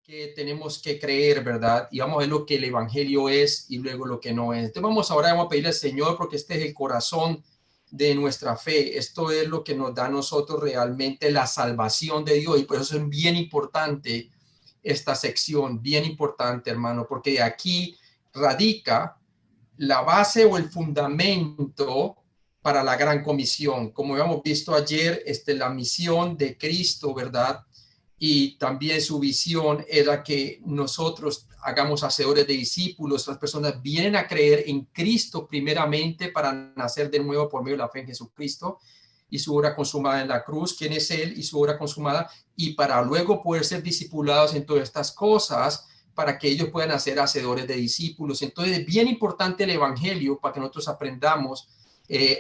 que tenemos que creer, ¿verdad? Y vamos a ver lo que el evangelio es y luego lo que no es. Entonces vamos a pedirle al Señor, porque este es el corazón de nuestra fe. Esto es lo que nos da a nosotros realmente la salvación de Dios, y por eso es bien importante esta sección, bien importante, hermano, porque de aquí radica la base o el fundamento para la gran comisión. Como habíamos visto ayer, la misión de Cristo, ¿verdad? Y también su visión era que nosotros hagamos hacedores de discípulos. Las personas vienen a creer en Cristo primeramente para nacer de nuevo por medio de la fe en Jesucristo y su obra consumada en la cruz, quién es Él y su obra consumada, y para luego poder ser discipulados en todas estas cosas, para que ellos puedan hacer hacedores de discípulos. Entonces es bien importante el evangelio para que nosotros aprendamos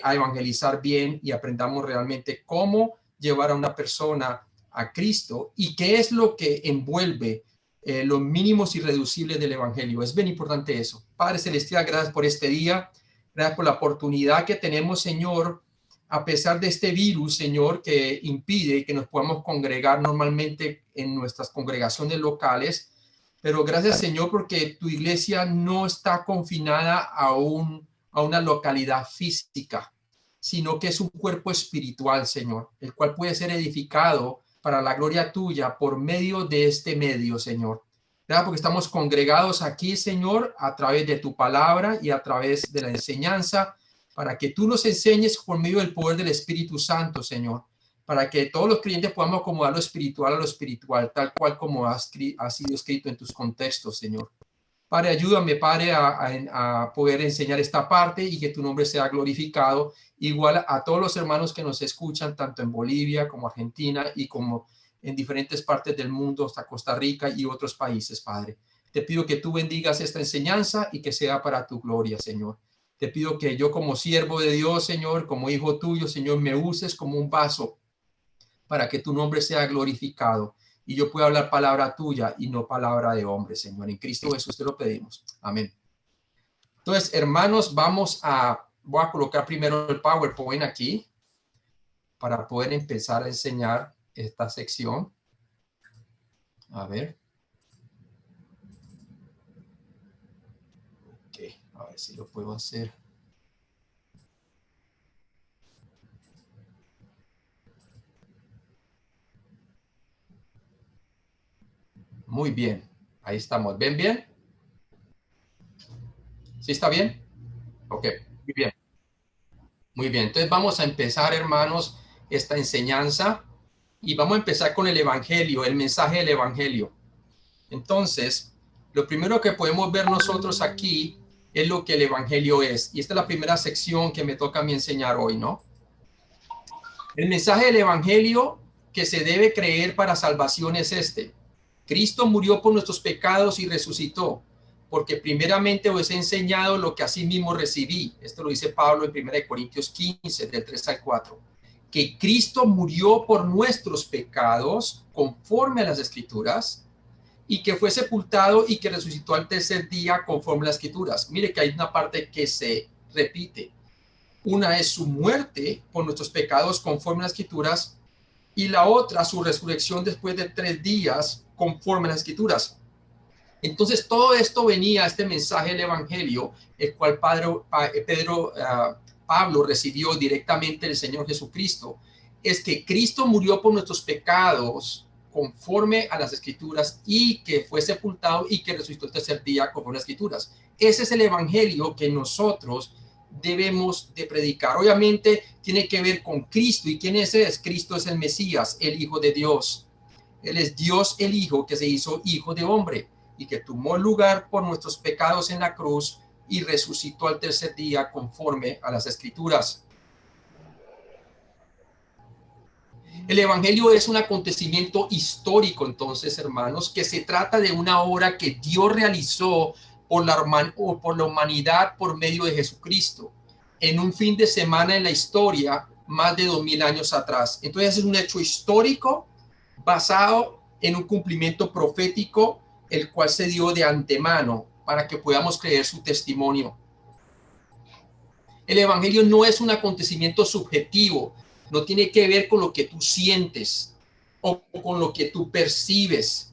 a evangelizar bien y aprendamos realmente cómo llevar a una persona a Cristo y qué es lo que envuelve los mínimos irreducibles del evangelio. Es bien importante eso. Padre Celestial, gracias por este día, gracias por la oportunidad que tenemos, Señor, a pesar de este virus, Señor, que impide que nos podamos congregar normalmente en nuestras congregaciones locales. Pero gracias, Señor, porque tu iglesia no está confinada a una localidad física, sino que es un cuerpo espiritual, Señor, el cual puede ser edificado para la gloria tuya por medio de este medio, Señor. Gracias porque estamos congregados aquí, Señor, a través de tu palabra y a través de la enseñanza, para que tú nos enseñes por medio del poder del Espíritu Santo, Señor, para que todos los creyentes podamos acomodar lo espiritual a lo espiritual, tal cual como ha sido escrito en tus contextos, Señor. Padre, ayúdame, Padre, a poder enseñar esta parte y que tu nombre sea glorificado, igual a todos los hermanos que nos escuchan, tanto en Bolivia como Argentina y como en diferentes partes del mundo, hasta Costa Rica y otros países, Padre. Te pido que tú bendigas esta enseñanza y que sea para tu gloria, Señor. Te pido que yo como siervo de Dios, Señor, como hijo tuyo, Señor, me uses como un vaso para que tu nombre sea glorificado y yo pueda hablar palabra tuya y no palabra de hombre, Señor. En Cristo Jesús te lo pedimos. Amén. Entonces, hermanos, voy a colocar primero el PowerPoint aquí para poder empezar a enseñar esta sección. A ver. Ok, a ver si lo puedo hacer. Muy bien, ahí estamos. ¿Ven bien? ¿Sí está bien? Ok, muy bien. Muy bien, entonces vamos a empezar, hermanos, esta enseñanza y vamos a empezar con el Evangelio, el mensaje del Evangelio. Entonces, lo primero que podemos ver nosotros aquí es lo que el Evangelio es. Y esta es la primera sección que me toca a mí enseñar hoy, ¿no? El mensaje del Evangelio que se debe creer para salvación es este. Cristo murió por nuestros pecados y resucitó, porque primeramente os he enseñado lo que asimismo recibí. Esto lo dice Pablo en 1 Corintios 15, del 3 al 4. Que Cristo murió por nuestros pecados, conforme a las Escrituras, y que fue sepultado y que resucitó al tercer día, conforme a las Escrituras. Mire que hay una parte que se repite. Una es su muerte por nuestros pecados, conforme a las Escrituras, y la otra, su resurrección después de 3 días, conforme a las Escrituras. Entonces, todo esto venía, este mensaje del Evangelio, el cual Pablo recibió directamente del Señor Jesucristo, es que Cristo murió por nuestros pecados conforme a las Escrituras y que fue sepultado y que resucitó el tercer día conforme a las Escrituras. Ese es el Evangelio que nosotros debemos de predicar. Obviamente tiene que ver con Cristo. ¿Y quién es ese? Cristo es el Mesías, el Hijo de Dios. Él es Dios el Hijo que se hizo hijo de hombre y que tomó lugar por nuestros pecados en la cruz y resucitó al tercer día conforme a las Escrituras. El Evangelio es un acontecimiento histórico, entonces, hermanos, que se trata de una obra que Dios realizó por la humanidad por medio de Jesucristo en un fin de semana en la historia más de 2000 años atrás. Entonces es un hecho histórico basado en un cumplimiento profético, el cual se dio de antemano para que podamos creer su testimonio. El Evangelio no es un acontecimiento subjetivo, no tiene que ver con lo que tú sientes o con lo que tú percibes.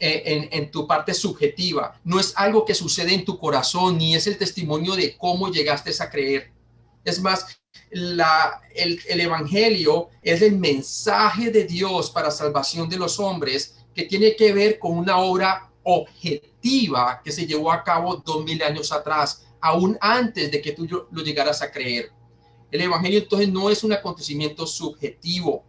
en tu parte subjetiva. No es algo que sucede en tu corazón, ni es el testimonio de cómo llegaste a creer. Es más, el evangelio es el mensaje de Dios para salvación de los hombres, que tiene que ver con una obra objetiva que se llevó a cabo 2000 años atrás, aún antes de que tú lo llegaras a creer. El evangelio entonces no es un acontecimiento subjetivo,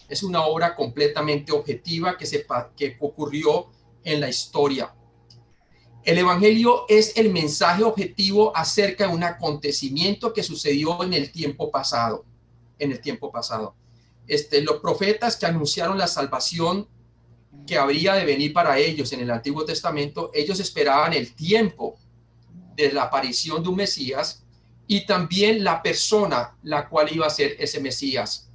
es una obra completamente objetiva que ocurrió en la historia. El evangelio es el mensaje objetivo acerca de un acontecimiento que sucedió en el tiempo pasado. En el tiempo pasado. Los profetas que anunciaron la salvación que habría de venir para ellos en el Antiguo Testamento, ellos esperaban el tiempo de la aparición de un Mesías y también la persona la cual iba a ser ese Mesías.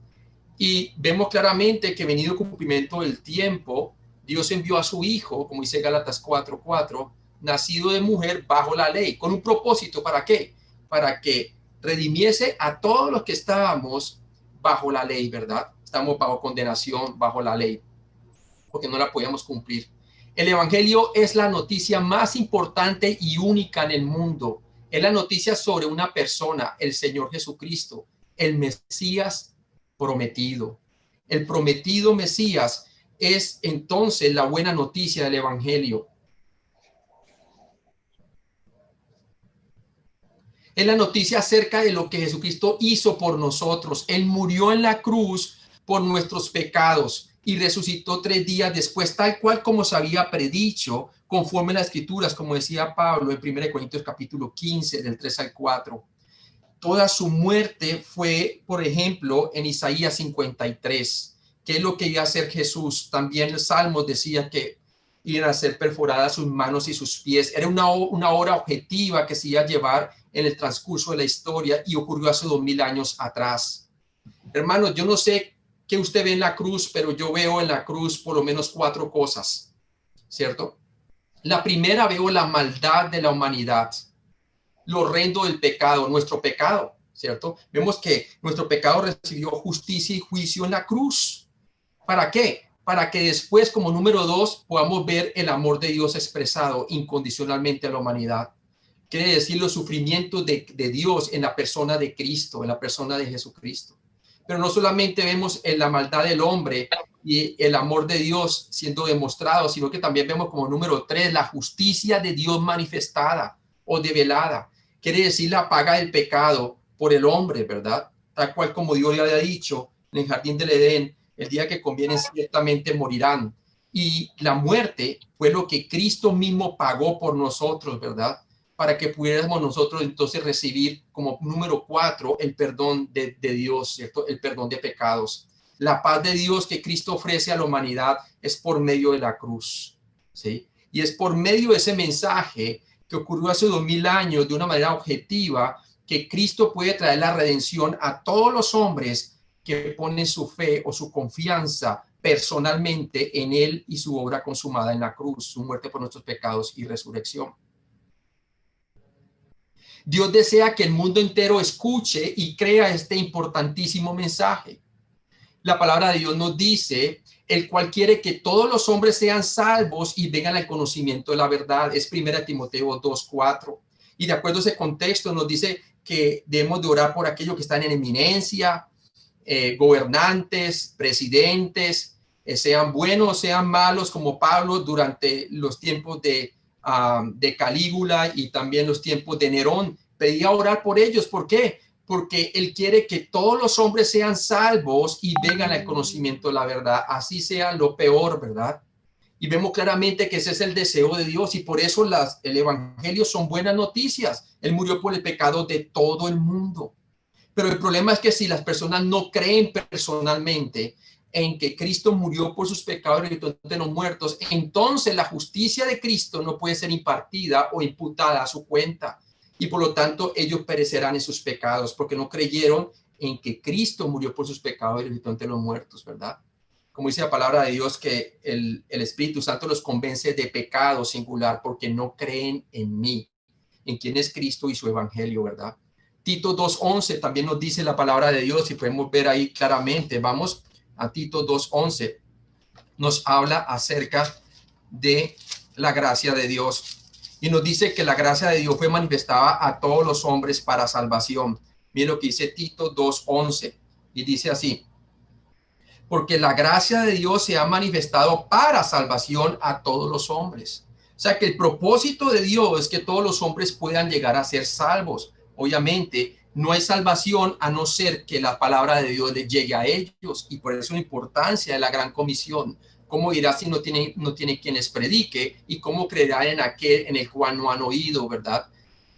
Y vemos claramente que venido el cumplimiento del tiempo, Dios envió a su Hijo, como dice Gálatas 4:4, nacido de mujer bajo la ley, con un propósito. ¿Para qué? Para que redimiese a todos los que estábamos bajo la ley, ¿verdad? Estamos bajo condenación, bajo la ley, porque no la podíamos cumplir. El evangelio es la noticia más importante y única en el mundo. Es la noticia sobre una persona, el Señor Jesucristo, el Mesías prometido. El prometido Mesías es entonces la buena noticia del evangelio. Es la noticia acerca de lo que Jesucristo hizo por nosotros. Él murió en la cruz por nuestros pecados y resucitó 3 días después, tal cual como se había predicho, conforme a las escrituras, como decía Pablo en 1 Corintios capítulo 15, del 3 al 4. Toda su muerte fue, por ejemplo, en Isaías 53, que es lo que iba a hacer Jesús. También el Salmos decía que iban a ser perforadas sus manos y sus pies. Era una obra objetiva que se iba a llevar en el transcurso de la historia y ocurrió hace 2000 años atrás. Hermanos, yo no sé qué usted ve en la cruz, pero yo veo en la cruz por lo menos 4 cosas, ¿cierto? La primera, veo la maldad de la humanidad, lo horrendo del pecado, nuestro pecado, ¿cierto? Vemos que nuestro pecado recibió justicia y juicio en la cruz. ¿Para qué? Para que después, como número 2, podamos ver el amor de Dios expresado incondicionalmente a la humanidad. Quiere decir los sufrimientos de Dios en la persona de Cristo, en la persona de Jesucristo. Pero no solamente vemos en la maldad del hombre y el amor de Dios siendo demostrado, sino que también vemos como número 3 la justicia de Dios manifestada o develada. Quiere decir la paga del pecado por el hombre, ¿verdad? Tal cual como Dios le había dicho en el jardín del Edén, el día que conviene ciertamente morirán. Y la muerte fue lo que Cristo mismo pagó por nosotros, ¿verdad? Para que pudiéramos nosotros entonces recibir como número 4 el perdón de Dios, ¿cierto? El perdón de pecados. La paz de Dios que Cristo ofrece a la humanidad es por medio de la cruz, ¿sí? Y es por medio de ese mensaje que ocurrió hace 2000 años de una manera objetiva que Cristo puede traer la redención a todos los hombres que ponen su fe o su confianza personalmente en Él y su obra consumada en la cruz, su muerte por nuestros pecados y resurrección. Dios desea que el mundo entero escuche y crea este importantísimo mensaje. La palabra de Dios nos dice, el cual quiere que todos los hombres sean salvos y vengan al conocimiento de la verdad. Es 1 Timoteo 2:4. Y de acuerdo a ese contexto nos dice que debemos de orar por aquellos que están en eminencia, gobernantes, presidentes, sean buenos o sean malos, como Pablo durante los tiempos de Calígula y también los tiempos de Nerón. Pedía orar por ellos. ¿Por qué? Porque él quiere que todos los hombres sean salvos y vengan al conocimiento de la verdad, así sea lo peor, ¿verdad? Y vemos claramente que ese es el deseo de Dios y por eso el evangelio son buenas noticias. Él murió por el pecado de todo el mundo. Pero el problema es que si las personas no creen personalmente en que Cristo murió por sus pecados y de los muertos, entonces la justicia de Cristo no puede ser impartida o imputada a su cuenta. Y por lo tanto ellos perecerán en sus pecados porque no creyeron en que Cristo murió por sus pecados y resucitó de los muertos, ¿verdad? Como dice la palabra de Dios, que el Espíritu Santo los convence de pecado singular porque no creen en mí, en quién es Cristo y su evangelio, ¿verdad? Tito 2:11 también nos dice la palabra de Dios y podemos ver ahí claramente. Vamos a Tito 2:11. Nos habla acerca de la gracia de Dios. Y nos dice que la gracia de Dios fue manifestada a todos los hombres para salvación. Miren lo que dice Tito 2:11 y dice así: porque la gracia de Dios se ha manifestado para salvación a todos los hombres. O sea que el propósito de Dios es que todos los hombres puedan llegar a ser salvos. Obviamente, no hay salvación a no ser que la palabra de Dios les llegue a ellos, y por eso la importancia de la gran comisión. ¿Cómo irá si no tiene quien les predique? ¿Y cómo creerá en aquel en el cual no han oído, verdad?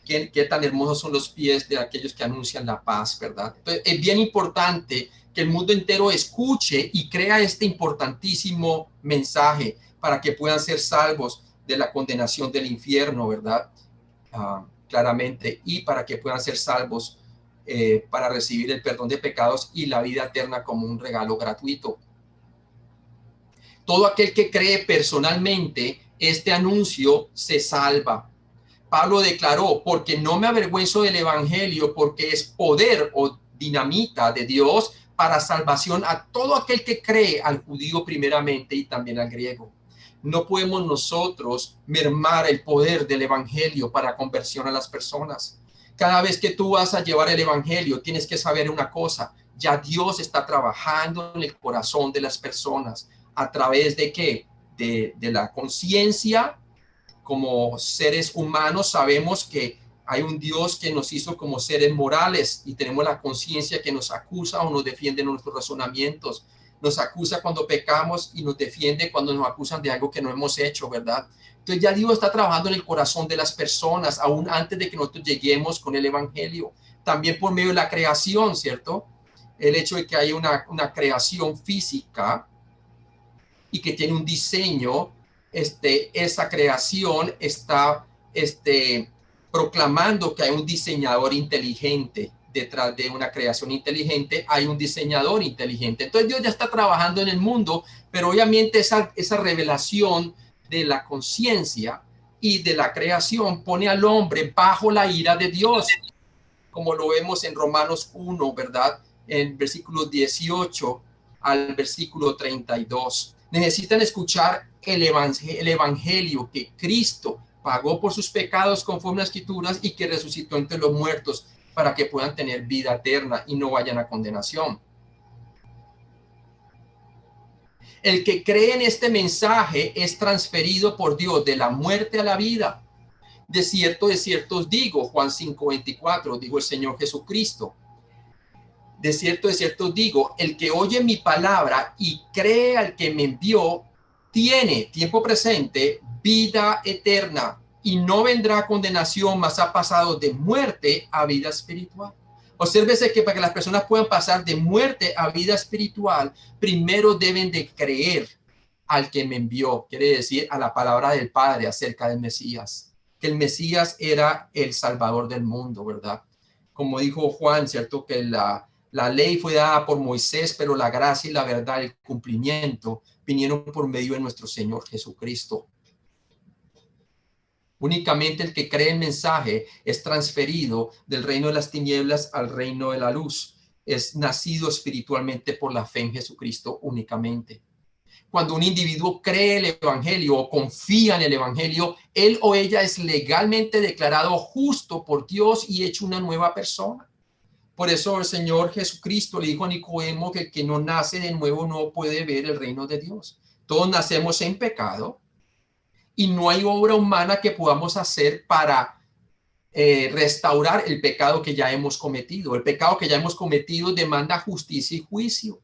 Qué tan hermosos son los pies de aquellos que anuncian la paz, ¿verdad? Entonces, es bien importante que el mundo entero escuche y crea este importantísimo mensaje para que puedan ser salvos de la condenación del infierno, ¿verdad? Claramente, y para que puedan ser salvos para recibir el perdón de pecados y la vida eterna como un regalo gratuito. Todo aquel que cree personalmente este anuncio se salva. Pablo declaró: porque no me avergüenzo del evangelio, porque es poder o dinamita de Dios para salvación a todo aquel que cree, al judío primeramente y también al griego. No podemos nosotros mermar el poder del evangelio para conversión a las personas. Cada vez que tú vas a llevar el evangelio, tienes que saber una cosa: ya Dios está trabajando en el corazón de las personas. ¿A través de qué? De la conciencia. Como seres humanos sabemos que hay un Dios que nos hizo como seres morales y tenemos la conciencia que nos acusa o nos defiende en nuestros razonamientos. Nos acusa cuando pecamos y nos defiende cuando nos acusan de algo que no hemos hecho, ¿verdad? Entonces ya Dios está trabajando en el corazón de las personas aún antes de que nosotros lleguemos con el evangelio. También por medio de la creación, ¿cierto? El hecho de que hay una creación física y que tiene un diseño, esa creación está proclamando que hay un diseñador inteligente. Detrás de una creación inteligente hay un diseñador inteligente. Entonces Dios ya está trabajando en el mundo, pero obviamente esa revelación de la conciencia y de la creación pone al hombre bajo la ira de Dios, como lo vemos en Romanos 1, ¿verdad? En versículos 18 al versículo 32. Necesitan escuchar el evangelio que Cristo pagó por sus pecados conforme a las escrituras y que resucitó entre los muertos para que puedan tener vida eterna y no vayan a condenación. El que cree en este mensaje es transferido por Dios de la muerte a la vida. De cierto os digo, Juan 5:24, dijo el Señor Jesucristo. De cierto os digo, el que oye mi palabra y cree al que me envió, tiene, tiempo presente, vida eterna y no vendrá a condenación, mas ha pasado de muerte a vida espiritual. Obsérvese que para que las personas puedan pasar de muerte a vida espiritual, primero deben de creer al que me envió, quiere decir a la palabra del Padre acerca del Mesías, que el Mesías era el Salvador del mundo, ¿verdad? Como dijo Juan, ¿cierto? Que la ley fue dada por Moisés, pero la gracia y la verdad, el cumplimiento, vinieron por medio de nuestro Señor Jesucristo. Únicamente el que cree el mensaje es transferido del reino de las tinieblas al reino de la luz. Es nacido espiritualmente por la fe en Jesucristo únicamente. Cuando un individuo cree el evangelio o confía en el evangelio, él o ella es legalmente declarado justo por Dios y hecho una nueva persona. Por eso el Señor Jesucristo le dijo a Nicodemo que el que no nace de nuevo no puede ver el reino de Dios. Todos nacemos en pecado y no hay obra humana que podamos hacer para restaurar el pecado que ya hemos cometido. El pecado que ya hemos cometido demanda justicia y juicio.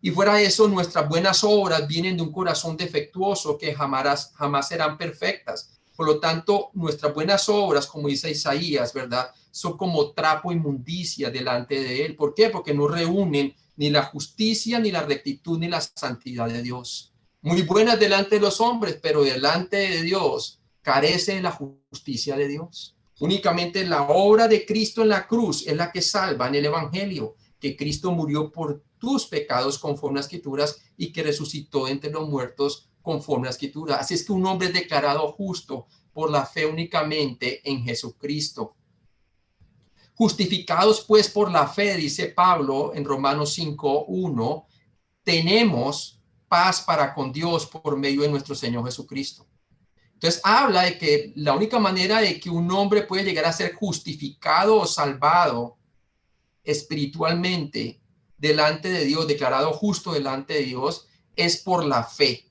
Y fuera de eso, nuestras buenas obras vienen de un corazón defectuoso que jamás serán perfectas. Por lo tanto, nuestras buenas obras, como dice Isaías, ¿verdad?, son como trapo inmundicia delante de él. ¿Por qué? Porque no reúnen ni la justicia, ni la rectitud, ni la santidad de Dios. Muy buenas delante de los hombres, pero delante de Dios carece de la justicia de Dios. Únicamente la obra de Cristo en la cruz es la que salva en el evangelio, que Cristo murió por tus pecados conforme a las escrituras y que resucitó entre los muertos conforme a las escrituras. Así es que un hombre es declarado justo por la fe únicamente en Jesucristo. Justificados pues por la fe, dice Pablo en Romanos 5:1, tenemos paz para con Dios por medio de nuestro Señor Jesucristo. Entonces habla de que la única manera de que un hombre puede llegar a ser justificado o salvado espiritualmente delante de Dios, declarado justo delante de Dios, es por la fe,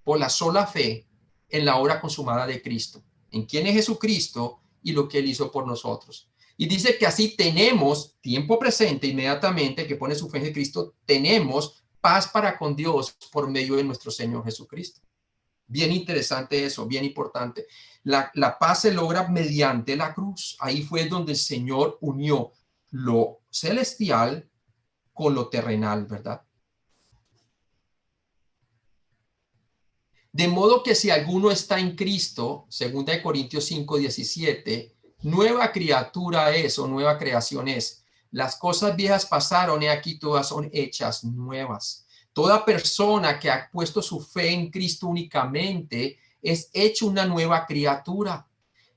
por la sola fe en la obra consumada de Cristo, en quién es Jesucristo y lo que Él hizo por nosotros. Y dice que así tenemos, tiempo presente, inmediatamente, que pone su fe en Cristo, tenemos paz para con Dios por medio de nuestro Señor Jesucristo. Bien interesante eso, bien importante. La paz se logra mediante la cruz. Ahí fue donde el Señor unió lo celestial con lo terrenal, ¿verdad? De modo que si alguno está en Cristo, 2 Corintios 5:17, nueva criatura es o nueva creación es. Las cosas viejas pasaron y aquí todas son hechas nuevas. Toda persona que ha puesto su fe en Cristo únicamente es hecho una nueva criatura.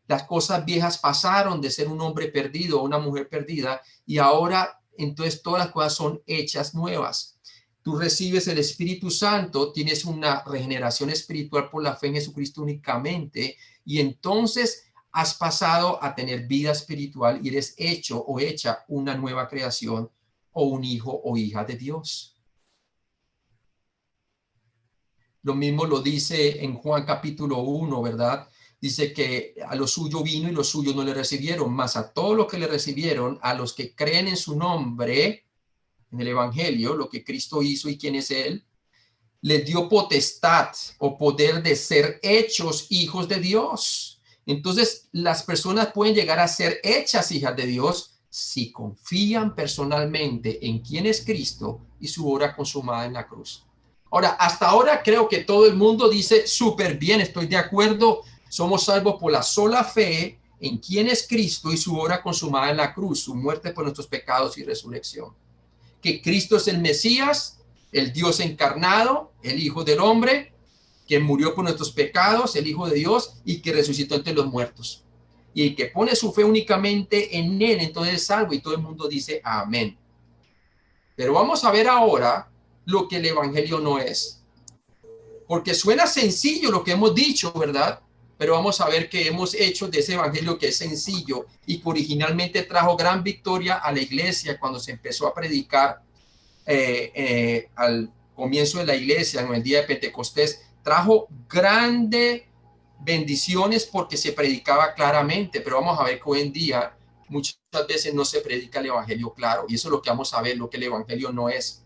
Las cosas viejas pasaron de ser un hombre perdido o una mujer perdida y ahora entonces todas las cosas son hechas nuevas. Tú recibes el Espíritu Santo, tienes una regeneración espiritual por la fe en Jesucristo únicamente, y entonces has pasado a tener vida espiritual y eres hecho o hecha una nueva creación o un hijo o hija de Dios. Lo mismo lo dice en Juan capítulo 1, ¿verdad? Dice que a lo suyo vino y los suyos no le recibieron, mas a todos los que le recibieron, a los que creen en su nombre, en el Evangelio, lo que Cristo hizo y quién es Él, les dio potestad o poder de ser hechos hijos de Dios. Entonces, las personas pueden llegar a ser hechas hijas de Dios si confían personalmente en quién es Cristo y su obra consumada en la cruz. Ahora, hasta ahora creo que todo el mundo dice súper bien, estoy de acuerdo, somos salvos por la sola fe en quién es Cristo y su obra consumada en la cruz, su muerte por nuestros pecados y resurrección. Que Cristo es el Mesías, el Dios encarnado, el Hijo del Hombre, que murió por nuestros pecados, el Hijo de Dios, y que resucitó entre los muertos. Y el que pone su fe únicamente en Él, entonces es salvo, y todo el mundo dice amén. Pero vamos a ver ahora lo que el Evangelio no es. Porque suena sencillo lo que hemos dicho, ¿verdad? Pero vamos a ver qué hemos hecho de ese Evangelio que es sencillo y que originalmente trajo gran victoria a la iglesia cuando se empezó a predicar al comienzo de la iglesia, en el día de Pentecostés, trajo grandes bendiciones porque se predicaba claramente, pero vamos a ver que hoy en día muchas veces no se predica el Evangelio claro, y eso es lo que vamos a ver, lo que el Evangelio no es.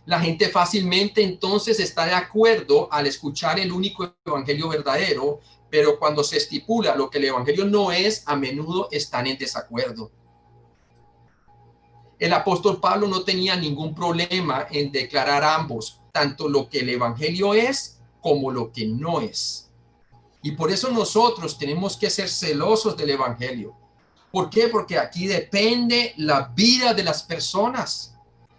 La gente fácilmente entonces está de acuerdo al escuchar el único Evangelio verdadero, pero cuando se estipula lo que el Evangelio no es, a menudo están en desacuerdo. El apóstol Pablo no tenía ningún problema en declarar ambos, tanto lo que el Evangelio es como lo que no es. Y por eso nosotros tenemos que ser celosos del Evangelio. ¿Por qué? Porque aquí depende la vida de las personas.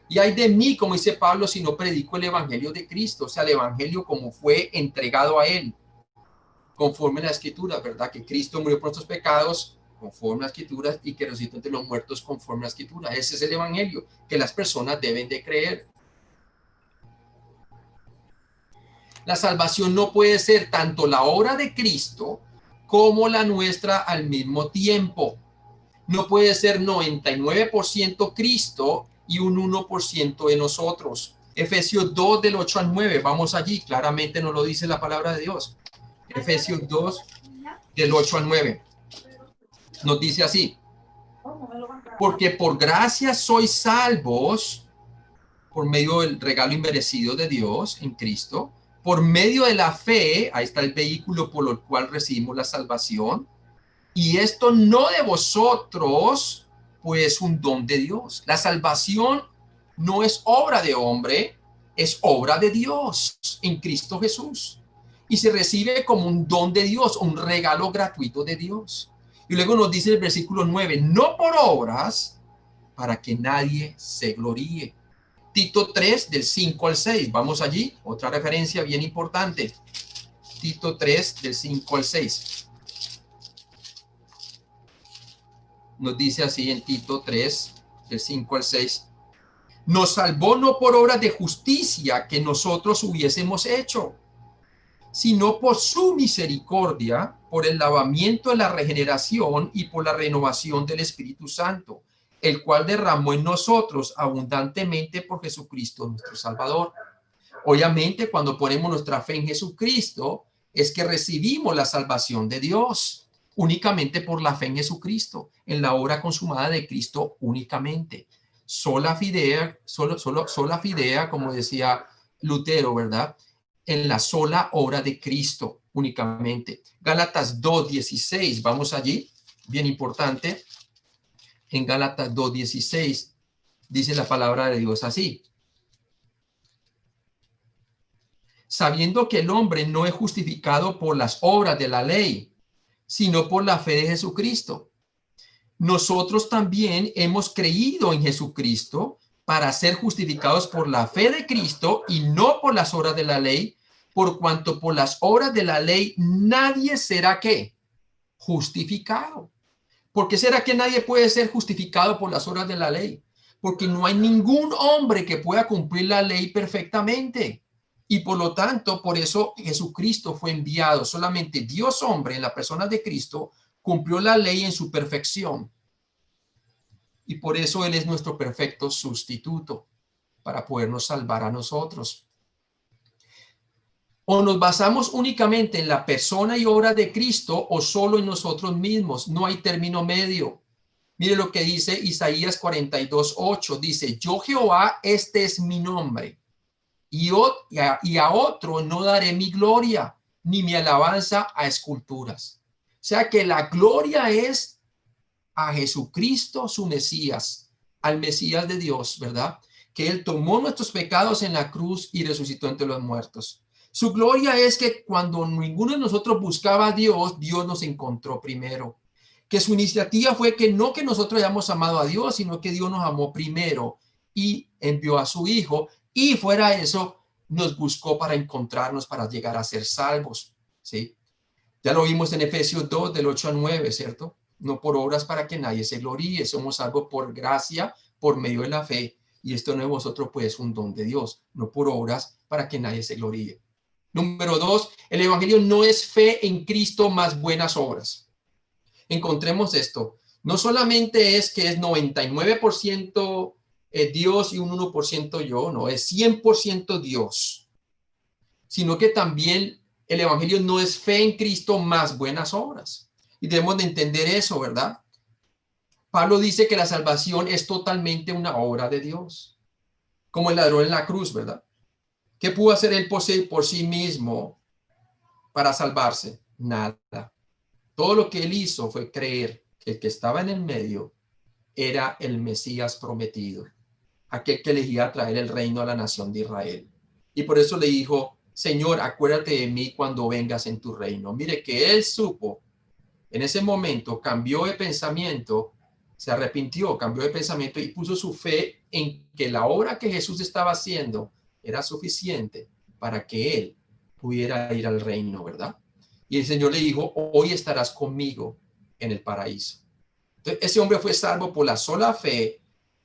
Y hay de mí, como dice Pablo, si no predico el Evangelio de Cristo, o sea, el Evangelio como fue entregado a Él, conforme a la Escritura, ¿verdad? Que Cristo murió por nuestros pecados, conforme a las Escrituras, y que resucitó entre los muertos, conforme a la Escritura. Ese es el Evangelio que las personas deben de creer. La salvación no puede ser tanto la obra de Cristo como la nuestra al mismo tiempo. No puede ser 99% Cristo y un 1% de nosotros. Efesios 2 del 8 al 9, vamos allí, claramente nos lo dice la palabra de Dios. Efesios 2 del 8 al 9. Nos dice así: porque por gracia sois salvos por medio del regalo inmerecido de Dios en Cristo, por medio de la fe. Ahí está el vehículo por el cual recibimos la salvación, y esto no de vosotros, pues un don de Dios. La salvación no es obra de hombre, es obra de Dios en Cristo Jesús, y se recibe como un don de Dios, un regalo gratuito de Dios. Y luego nos dice el versículo 9, no por obras, para que nadie se gloríe. Tito 3 del 5 al 6, vamos allí, otra referencia bien importante. Tito 3 del 5 al 6. Nos dice así en Tito 3 del 5 al 6. Nos salvó no por obras de justicia que nosotros hubiésemos hecho, sino por su misericordia, por el lavamiento de la regeneración y por la renovación del Espíritu Santo, el cual derramó en nosotros abundantemente por Jesucristo nuestro Salvador. Obviamente, cuando ponemos nuestra fe en Jesucristo, es que recibimos la salvación de Dios, únicamente por la fe en Jesucristo, en la obra consumada de Cristo únicamente. Sola fidea, sola fidea, como decía Lutero, ¿verdad? En la sola obra de Cristo únicamente. Gálatas 2:16, vamos allí, bien importante. En Gálatas 2:16 dice la palabra de Dios así: sabiendo que el hombre no es justificado por las obras de la ley, sino por la fe de Jesucristo. Nosotros también hemos creído en Jesucristo para ser justificados por la fe de Cristo y no por las obras de la ley, por cuanto por las obras de la ley nadie será ¿qué? Justificado. ¿Por qué será que nadie puede ser justificado por las obras de la ley? Porque no hay ningún hombre que pueda cumplir la ley perfectamente. Y por lo tanto, por eso Jesucristo fue enviado. Solamente Dios hombre, en la persona de Cristo, cumplió la ley en su perfección. Y por eso Él es nuestro perfecto sustituto para podernos salvar a nosotros. O nos basamos únicamente en la persona y obra de Cristo o solo en nosotros mismos. No hay término medio. Mire lo que dice Isaías 42:8. Dice: yo Jehová, este es mi nombre. Y a otro no daré mi gloria, ni mi alabanza a esculturas. O sea que la gloria es a Jesucristo, su Mesías, al Mesías de Dios, ¿verdad? Que Él tomó nuestros pecados en la cruz y resucitó entre los muertos. Su gloria es que cuando ninguno de nosotros buscaba a Dios, Dios nos encontró primero. Que su iniciativa fue que no que nosotros hayamos amado a Dios, sino que Dios nos amó primero y envió a su Hijo. Y fuera de eso, nos buscó para encontrarnos, para llegar a ser salvos, ¿sí? Ya lo vimos en Efesios 2, del 8 al 9, ¿cierto? No por obras para que nadie se gloríe. Somos salvos por gracia, por medio de la fe. Y esto no es vosotros, pues, un don de Dios, no por obras para que nadie se gloríe. Número 2, el evangelio no es fe en Cristo más buenas obras. Encontremos esto. No solamente es que es 99% Dios y un 1% yo, no, es 100% Dios, sino que también el evangelio no es fe en Cristo más buenas obras. Y debemos de entender eso, ¿verdad? Pablo dice que la salvación es totalmente una obra de Dios, como el ladrón en la cruz, ¿verdad? ¿Qué pudo hacer él por sí mismo para salvarse? Nada. Todo lo que él hizo fue creer que el que estaba en el medio era el Mesías prometido, aquel que elegía traer el reino a la nación de Israel. Y por eso le dijo: Señor, acuérdate de mí cuando vengas en tu reino. Mire que él supo, en ese momento cambió de pensamiento, se arrepintió, cambió de pensamiento y puso su fe en que la obra que Jesús estaba haciendo era suficiente para que él pudiera ir al reino, ¿verdad? Y el Señor le dijo: hoy estarás conmigo en el paraíso. Entonces, ese hombre fue salvo por la sola fe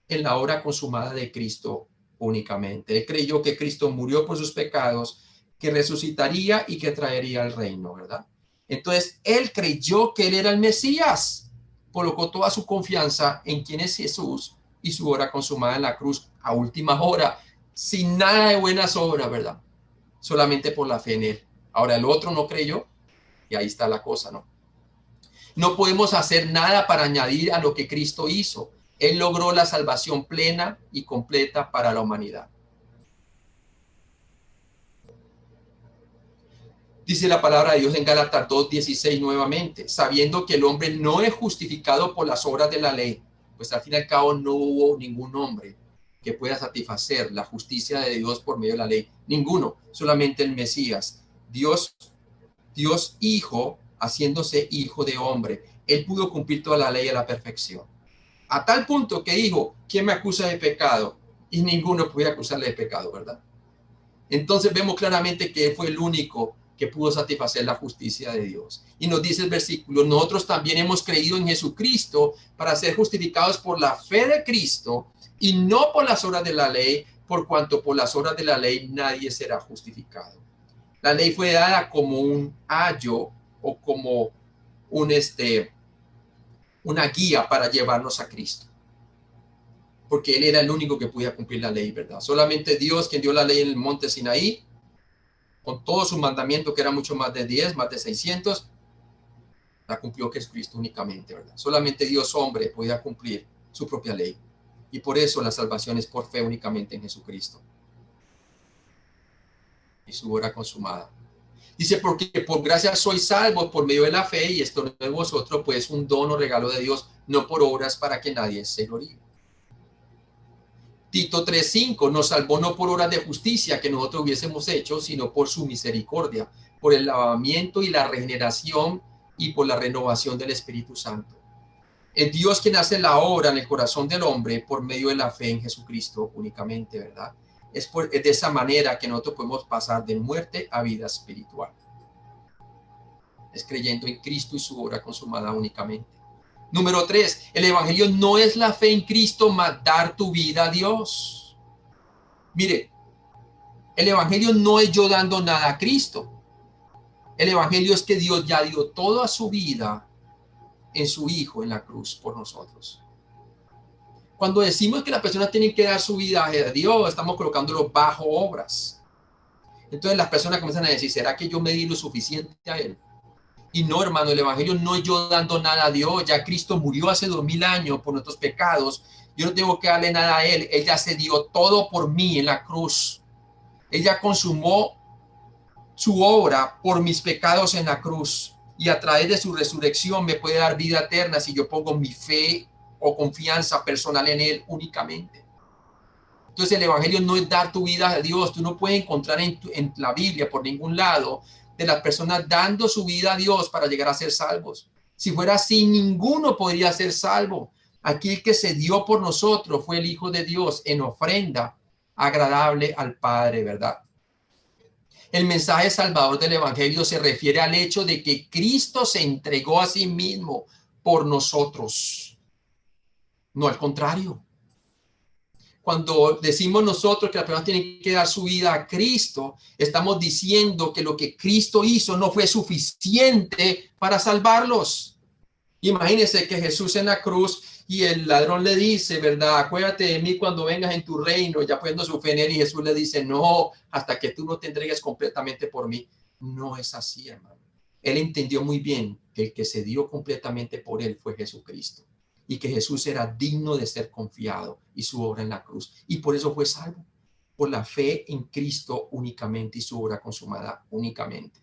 en la obra consumada de Cristo únicamente. Él creyó que Cristo murió por sus pecados, que resucitaría y que traería el reino, ¿verdad? Entonces, él creyó que él era el Mesías, colocó toda su confianza en quién es Jesús y su obra consumada en la cruz a última hora, sin nada de buenas obras, ¿verdad? Solamente por la fe en él. Ahora el otro no creyó y ahí está la cosa, ¿no? No podemos hacer nada para añadir a lo que Cristo hizo. Él logró la salvación plena y completa para la humanidad. Dice la palabra de Dios en Gálatas 2:16 nuevamente: sabiendo que el hombre no es justificado por las obras de la ley, pues al fin y al cabo no hubo ningún hombre que pueda satisfacer la justicia de Dios por medio de la ley. Ninguno, solamente el Mesías. Dios Hijo, haciéndose hijo de hombre. Él pudo cumplir toda la ley a la perfección. A tal punto que dijo: ¿quién me acusa de pecado? Y ninguno puede acusarle de pecado, ¿verdad? Entonces vemos claramente que fue el único que pudo satisfacer la justicia de Dios. Y nos dice el versículo, nosotros también hemos creído en Jesucristo para ser justificados por la fe de Cristo y no por las obras de la ley, por cuanto por las obras de la ley nadie será justificado. La ley fue dada como un ayo o como una guía para llevarnos a Cristo, porque Él era el único que podía cumplir la ley, ¿verdad? Solamente Dios, quien dio la ley en el monte Sinaí, con todos sus mandamientos, que eran mucho más de 10, más de 600, la cumplió Jesucristo únicamente, ¿verdad? Solamente Dios hombre podía cumplir su propia ley. Y por eso la salvación es por fe únicamente en Jesucristo y su obra consumada. Dice, porque por gracia sois salvos por medio de la fe, y esto no es de vosotros, pues un don o regalo de Dios, no por obras para que nadie se gloríe. Tito 3:5 nos salvó no por obras de justicia que nosotros hubiésemos hecho, sino por su misericordia, por el lavamiento y la regeneración y por la renovación del Espíritu Santo. Es Dios quien hace la obra en el corazón del hombre por medio de la fe en Jesucristo únicamente, ¿verdad? Es de esa manera que nosotros podemos pasar de muerte a vida espiritual. Es creyendo en Cristo y su obra consumada únicamente. Número 3, el evangelio no es la fe en Cristo, mas dar tu vida a Dios. Mire, el evangelio no es yo dando nada a Cristo. El evangelio es que Dios ya dio toda su vida en su Hijo en la cruz por nosotros. Cuando decimos que la persona tiene que dar su vida a Dios, estamos colocándolo bajo obras. Entonces las personas comienzan a decir, ¿será que yo me di lo suficiente a Él? Y no, hermano, el evangelio no es yo dando nada a Dios. Ya Cristo murió hace 2000 años por nuestros pecados. Yo no tengo que darle nada a Él. Él ya se dio todo por mí en la cruz. Él ya consumó su obra por mis pecados en la cruz. Y a través de su resurrección me puede dar vida eterna si yo pongo mi fe o confianza personal en Él únicamente. Entonces el evangelio no es dar tu vida a Dios. Tú no puedes encontrar en la Biblia por ningún lado de las personas dando su vida a Dios para llegar a ser salvos. Si fuera así, ninguno podría ser salvo. Aquí el que se dio por nosotros fue el Hijo de Dios en ofrenda agradable al Padre, ¿verdad? El mensaje salvador del evangelio se refiere al hecho de que Cristo se entregó a sí mismo por nosotros, no al contrario. Cuando decimos nosotros que las personas tienen que dar su vida a Cristo, estamos diciendo que lo que Cristo hizo no fue suficiente para salvarlos. Imagínense que Jesús en la cruz y el ladrón le dice, ¿verdad? Acuérdate de mí cuando vengas en tu reino, ya poniendo su fe en él, y Jesús le dice, no, hasta que tú no te entregues completamente por mí. No es así, hermano. Él entendió muy bien que el que se dio completamente por él fue Jesucristo y que Jesús era digno de ser confiado y su obra en la cruz. Y por eso fue salvo, por la fe en Cristo únicamente y su obra consumada únicamente.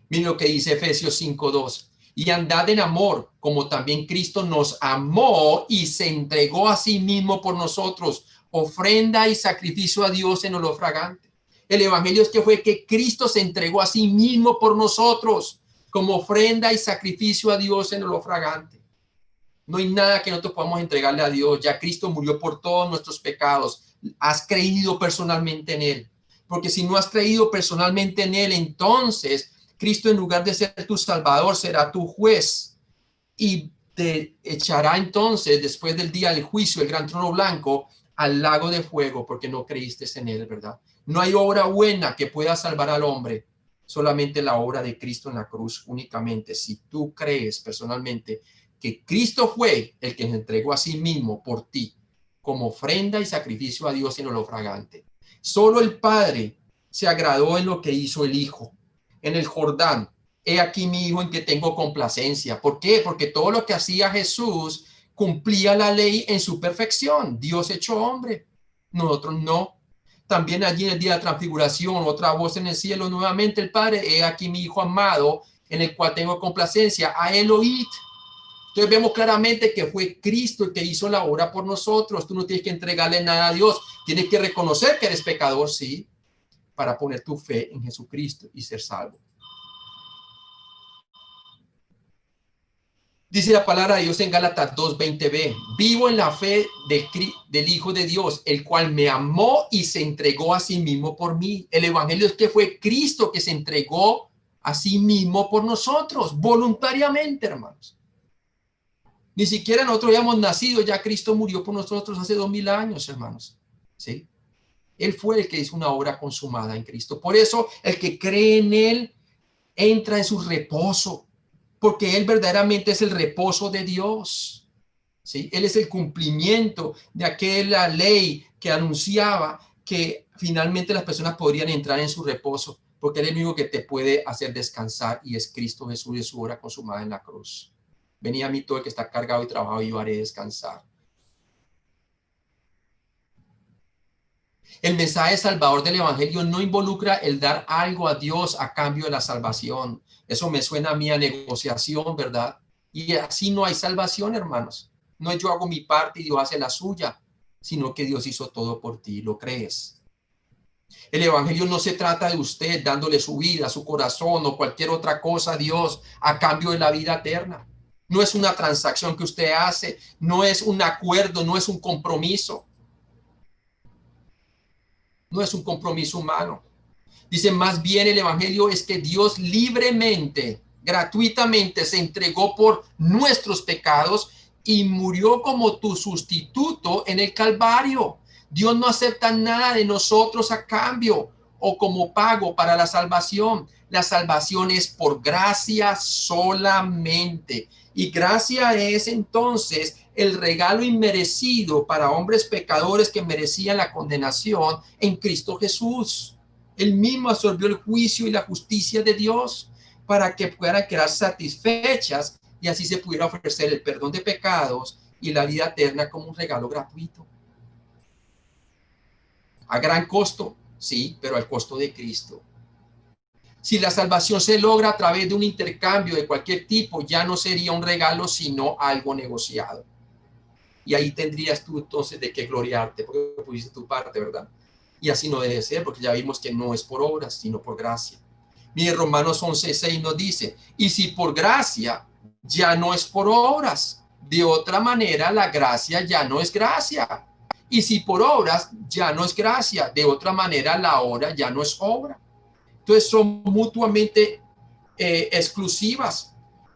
Miren lo que dice Efesios 5:2. Y andad en amor, como también Cristo nos amó y se entregó a sí mismo por nosotros, ofrenda y sacrificio a Dios en olor fragante. El evangelio es que fue que Cristo se entregó a sí mismo por nosotros, como ofrenda y sacrificio a Dios en olor fragante. No hay nada que nosotros podamos entregarle a Dios. Ya Cristo murió por todos nuestros pecados. Has creído personalmente en Él. Porque si no has creído personalmente en Él, entonces Cristo, en lugar de ser tu salvador, será tu juez y te echará entonces, después del día del juicio, el gran trono blanco, al lago de fuego, porque no creíste en Él, ¿verdad? No hay obra buena que pueda salvar al hombre, solamente la obra de Cristo en la cruz únicamente. Si tú crees personalmente que Cristo fue el que se entregó a sí mismo por ti, como ofrenda y sacrificio a Dios en olor fragante. Solo el Padre se agradó en lo que hizo el Hijo en el Jordán. He aquí mi hijo en que tengo complacencia. ¿Por qué? Porque todo lo que hacía Jesús cumplía la ley en su perfección. Dios hecho hombre. Nosotros no. También allí en el día de la transfiguración, otra voz en el cielo, nuevamente el Padre, he aquí mi hijo amado, en el cual tengo complacencia. A él oíd. Entonces vemos claramente que fue Cristo el que hizo la obra por nosotros. Tú no tienes que entregarle nada a Dios. Tienes que reconocer que eres pecador, sí, para poner tu fe en Jesucristo y ser salvo. Dice la palabra de Dios en Gálatas 2:20b, vivo en la fe del Hijo de Dios, el cual me amó y se entregó a sí mismo por mí. El evangelio es que fue Cristo que se entregó a sí mismo por nosotros, voluntariamente, hermanos. Ni siquiera nosotros habíamos nacido, ya Cristo murió por nosotros hace 2000 años, hermanos. ¿Sí? Él fue el que hizo una obra consumada en Cristo. Por eso, el que cree en Él entra en su reposo, porque Él verdaderamente es el reposo de Dios. ¿Sí? Él es el cumplimiento de aquella ley que anunciaba que finalmente las personas podrían entrar en su reposo, porque Él es el único que te puede hacer descansar y es Cristo Jesús y su obra consumada en la cruz. Venid a mí todo el que está cargado y trabajado y yo haré descansar. El mensaje salvador del evangelio no involucra el dar algo a Dios a cambio de la salvación. Eso me suena a mí a negociación, ¿verdad? Y así no hay salvación, hermanos. No es yo hago mi parte y Dios hace la suya, sino que Dios hizo todo por ti. ¿Lo crees? El evangelio no se trata de usted dándole su vida, su corazón o cualquier otra cosa a Dios a cambio de la vida eterna. No es una transacción que usted hace, no es un acuerdo, no es un compromiso. No es un compromiso humano. Dice, más bien el evangelio es que Dios libremente, gratuitamente se entregó por nuestros pecados y murió como tu sustituto en el Calvario. Dios no acepta nada de nosotros a cambio o como pago para la salvación. La salvación es por gracia solamente. Y gracia es entonces el regalo inmerecido para hombres pecadores que merecían la condenación en Cristo Jesús. Él mismo absorbió el juicio y la justicia de Dios para que puedan quedar satisfechas y así se pudiera ofrecer el perdón de pecados y la vida eterna como un regalo gratuito. A gran costo, sí, pero al costo de Cristo. Si la salvación se logra a través de un intercambio de cualquier tipo, ya no sería un regalo, sino algo negociado. Y ahí tendrías tú entonces de qué gloriarte, porque pusiste tu parte, ¿verdad? Y así no debe ser, porque ya vimos que no es por obras, sino por gracia. Mire, Romanos 11:6 nos dice, y si por gracia, ya no es por obras. De otra manera, la gracia ya no es gracia. Y si por obras, ya no es gracia. De otra manera, la obra ya no es obra. Entonces son mutuamente exclusivas.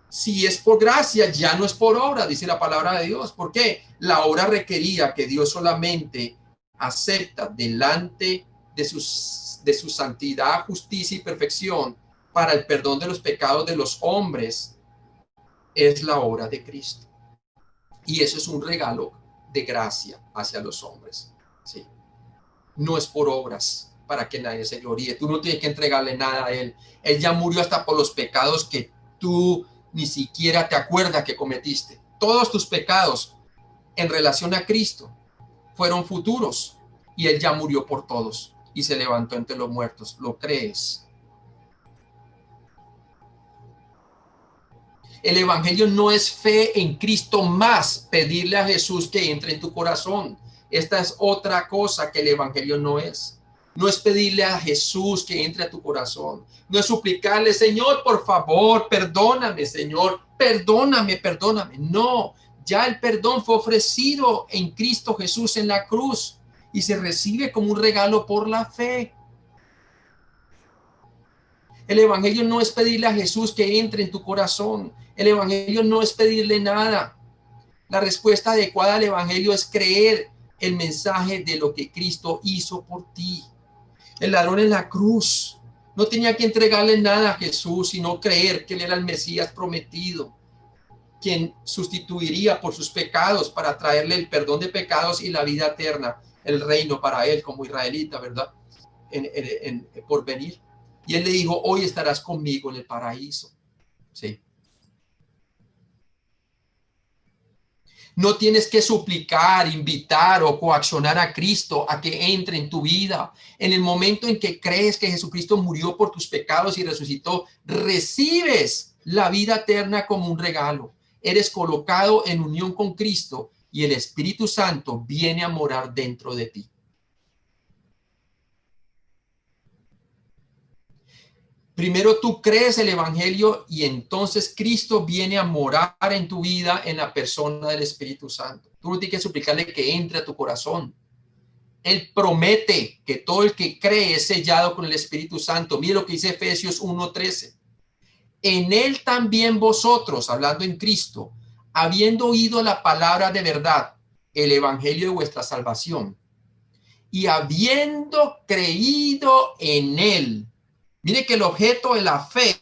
Si es por gracia, ya no es por obra, dice la palabra de Dios. ¿Por qué? La obra requería que Dios solamente acepta delante de su santidad, justicia y perfección para el perdón de los pecados de los hombres, es la obra de Cristo. Y eso es un regalo de gracia hacia los hombres. ¿Sí? No es por obras para que nadie se gloríe. Tú no tienes que entregarle nada a Él. Él ya murió hasta por los pecados que tú ni siquiera te acuerdas que cometiste. Todos tus pecados en relación a Cristo fueron futuros y Él ya murió por todos y se levantó entre los muertos. ¿Lo crees? El evangelio no es fe en Cristo más pedirle a Jesús que entre en tu corazón. Esta es otra cosa que el evangelio no es. No es pedirle a Jesús que entre a tu corazón. No es suplicarle, Señor, por favor, perdóname, Señor, perdóname, perdóname. No, ya el perdón fue ofrecido en Cristo Jesús en la cruz y se recibe como un regalo por la fe. El evangelio no es pedirle a Jesús que entre en tu corazón. El evangelio no es pedirle nada. La respuesta adecuada al evangelio es creer el mensaje de lo que Cristo hizo por ti. El ladrón en la cruz no tenía que entregarle nada a Jesús, sino creer que él era el Mesías prometido, quien sustituiría por sus pecados para traerle el perdón de pecados y la vida eterna, el reino para él como israelita, ¿verdad? Por venir. Y él le dijo, hoy estarás conmigo en el paraíso. Sí. No tienes que suplicar, invitar o coaccionar a Cristo a que entre en tu vida. En el momento en que crees que Jesucristo murió por tus pecados y resucitó, recibes la vida eterna como un regalo. Eres colocado en unión con Cristo y el Espíritu Santo viene a morar dentro de ti. Primero tú crees el evangelio y entonces Cristo viene a morar en tu vida en la persona del Espíritu Santo. Tú no tienes que suplicarle que entre a tu corazón. Él promete que todo el que cree es sellado con el Espíritu Santo. Mire lo que dice Efesios 1:13. En él también vosotros, hablando en Cristo, habiendo oído la palabra de verdad, el evangelio de vuestra salvación, y habiendo creído en él. Mire que el objeto de la fe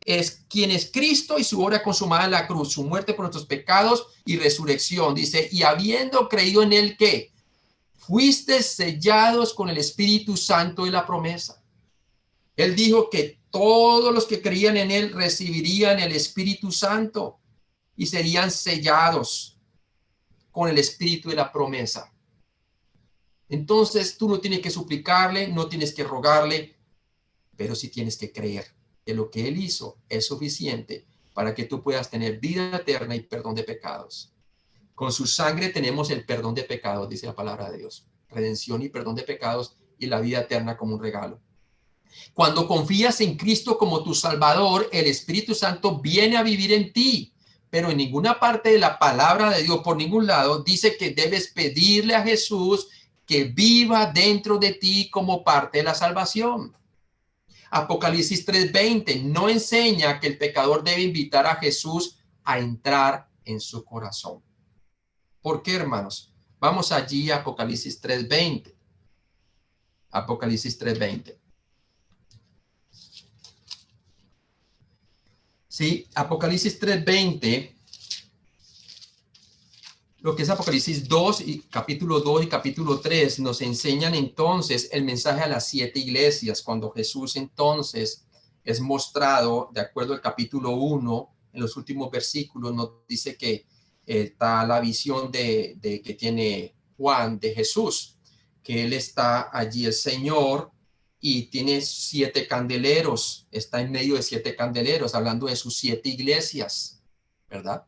es quien es Cristo y su obra consumada en la cruz, su muerte por nuestros pecados y resurrección. Dice, y habiendo creído en él, ¿qué? Fuiste sellados con el Espíritu Santo de la promesa. Él dijo que todos los que creían en él recibirían el Espíritu Santo y serían sellados con el Espíritu de la promesa. Entonces tú no tienes que suplicarle, no tienes que rogarle, pero sí tienes que creer que lo que él hizo es suficiente para que tú puedas tener vida eterna y perdón de pecados. Con su sangre tenemos el perdón de pecados, dice la palabra de Dios. Redención y perdón de pecados y la vida eterna como un regalo. Cuando confías en Cristo como tu Salvador, el Espíritu Santo viene a vivir en ti. Pero en ninguna parte de la palabra de Dios, por ningún lado, dice que debes pedirle a Jesús que viva dentro de ti como parte de la salvación. Apocalipsis 3:20 no enseña que el pecador debe invitar a Jesús a entrar en su corazón. ¿Por qué, hermanos? Vamos allí a Apocalipsis 3:20. Apocalipsis 3:20. Sí, Apocalipsis 3:20, lo que es Apocalipsis 2 y capítulo 2 y capítulo 3 nos enseñan entonces el mensaje a las 7 iglesias, cuando Jesús entonces es mostrado, de acuerdo al capítulo 1, en los últimos versículos nos dice que está la visión de que tiene Juan de Jesús, que él está allí el Señor y tiene 7 candeleros, está en medio de 7 candeleros, hablando de sus 7 iglesias, ¿verdad?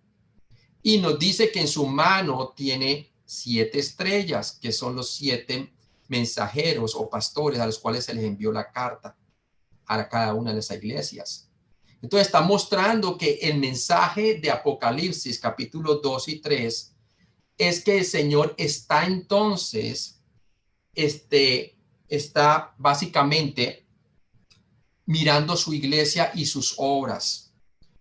Y nos dice que en su mano tiene 7 estrellas, que son los 7 mensajeros o pastores a los cuales se les envió la carta a cada una de esas iglesias. Entonces está mostrando que el mensaje de Apocalipsis capítulo 2 y 3 es que el Señor está entonces, está básicamente mirando su iglesia y sus obras.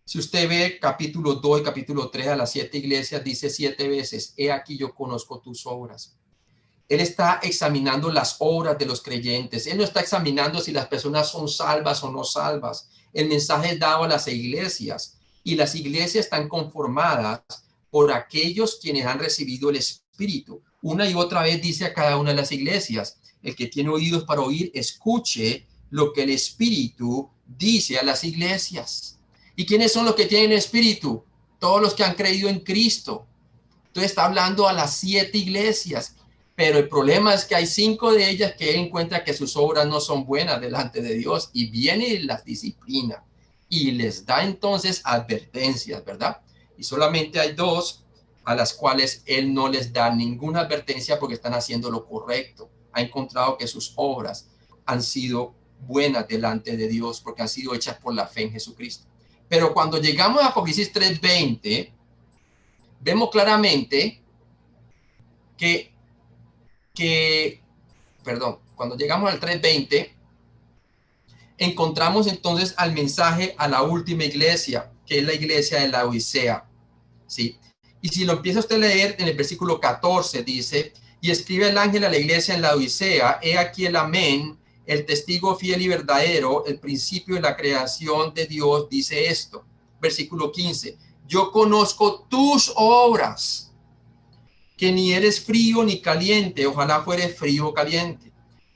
Si usted ve capítulo 2 y capítulo 3 a las 7 iglesias, dice 7 veces, he aquí yo conozco tus obras. Él está examinando las obras de los creyentes. Él no está examinando si las personas son salvas o no salvas. El mensaje es dado a las iglesias y las iglesias están conformadas por aquellos quienes han recibido el Espíritu. Una y otra vez dice a cada una de las iglesias, el que tiene oídos para oír, escuche lo que el Espíritu dice a las iglesias. ¿Y quiénes son los que tienen Espíritu? Todos los que han creído en Cristo. Entonces está hablando a las 7 iglesias. Pero el problema es que hay 5 de ellas que él encuentra que sus obras no son buenas delante de Dios y viene y las disciplina y les da entonces advertencias, ¿verdad? Y solamente hay 2 a las cuales él no les da ninguna advertencia porque están haciendo lo correcto. Ha encontrado que sus obras han sido buenas delante de Dios porque han sido hechas por la fe en Jesucristo. Pero cuando llegamos a Apocalipsis 3:20, vemos claramente cuando llegamos al 3:20, encontramos entonces al mensaje a la última iglesia, que es la iglesia de la Odisea, ¿sí? Y si lo empieza usted a leer en el versículo 14, dice, y escribe el ángel a la iglesia en la Odisea, he aquí el amén, el testigo fiel y verdadero, el principio de la creación de Dios, dice esto. Versículo 15, yo conozco tus obras, que ni eres frío ni caliente, ojalá fueres frío o caliente.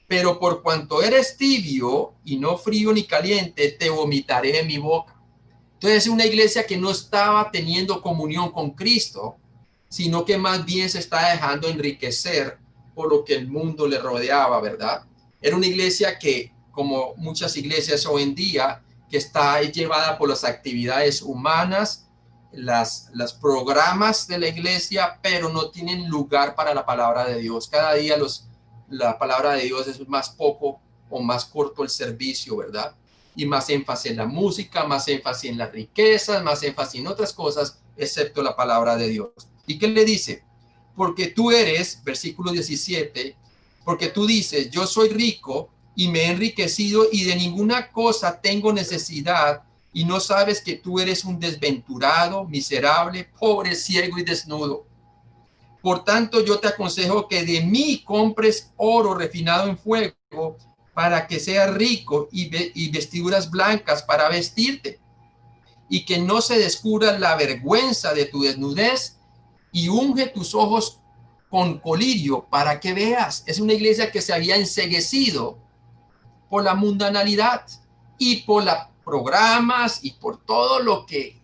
Pero por cuanto eres tibio y no frío ni caliente, te vomitaré de mi boca. Entonces es una iglesia que no estaba teniendo comunión con Cristo, sino que más bien se está dejando enriquecer por lo que el mundo le rodeaba, ¿verdad? Era una iglesia que, como muchas iglesias hoy en día, que está llevada por las actividades humanas, las programas de la iglesia, pero no tienen lugar para la palabra de Dios. Cada día la palabra de Dios es más poco o más corto el servicio, ¿verdad? y más énfasis en la música, más énfasis en las riquezas, más énfasis en otras cosas, excepto la palabra de Dios. ¿Y qué le dice? Porque tú eres, versículo 17, porque tú dices, yo soy rico y me he enriquecido y de ninguna cosa tengo necesidad, y no sabes que tú eres un desventurado, miserable, pobre, ciego y desnudo. Por tanto, yo te aconsejo que de mí compres oro refinado en fuego para que seas rico y vestiduras blancas para vestirte, y que no se descubra la vergüenza de tu desnudez, y unge tus ojos con colirio para que veas. Es una iglesia que se había enceguecido por la mundanalidad y por los programas y por todo lo que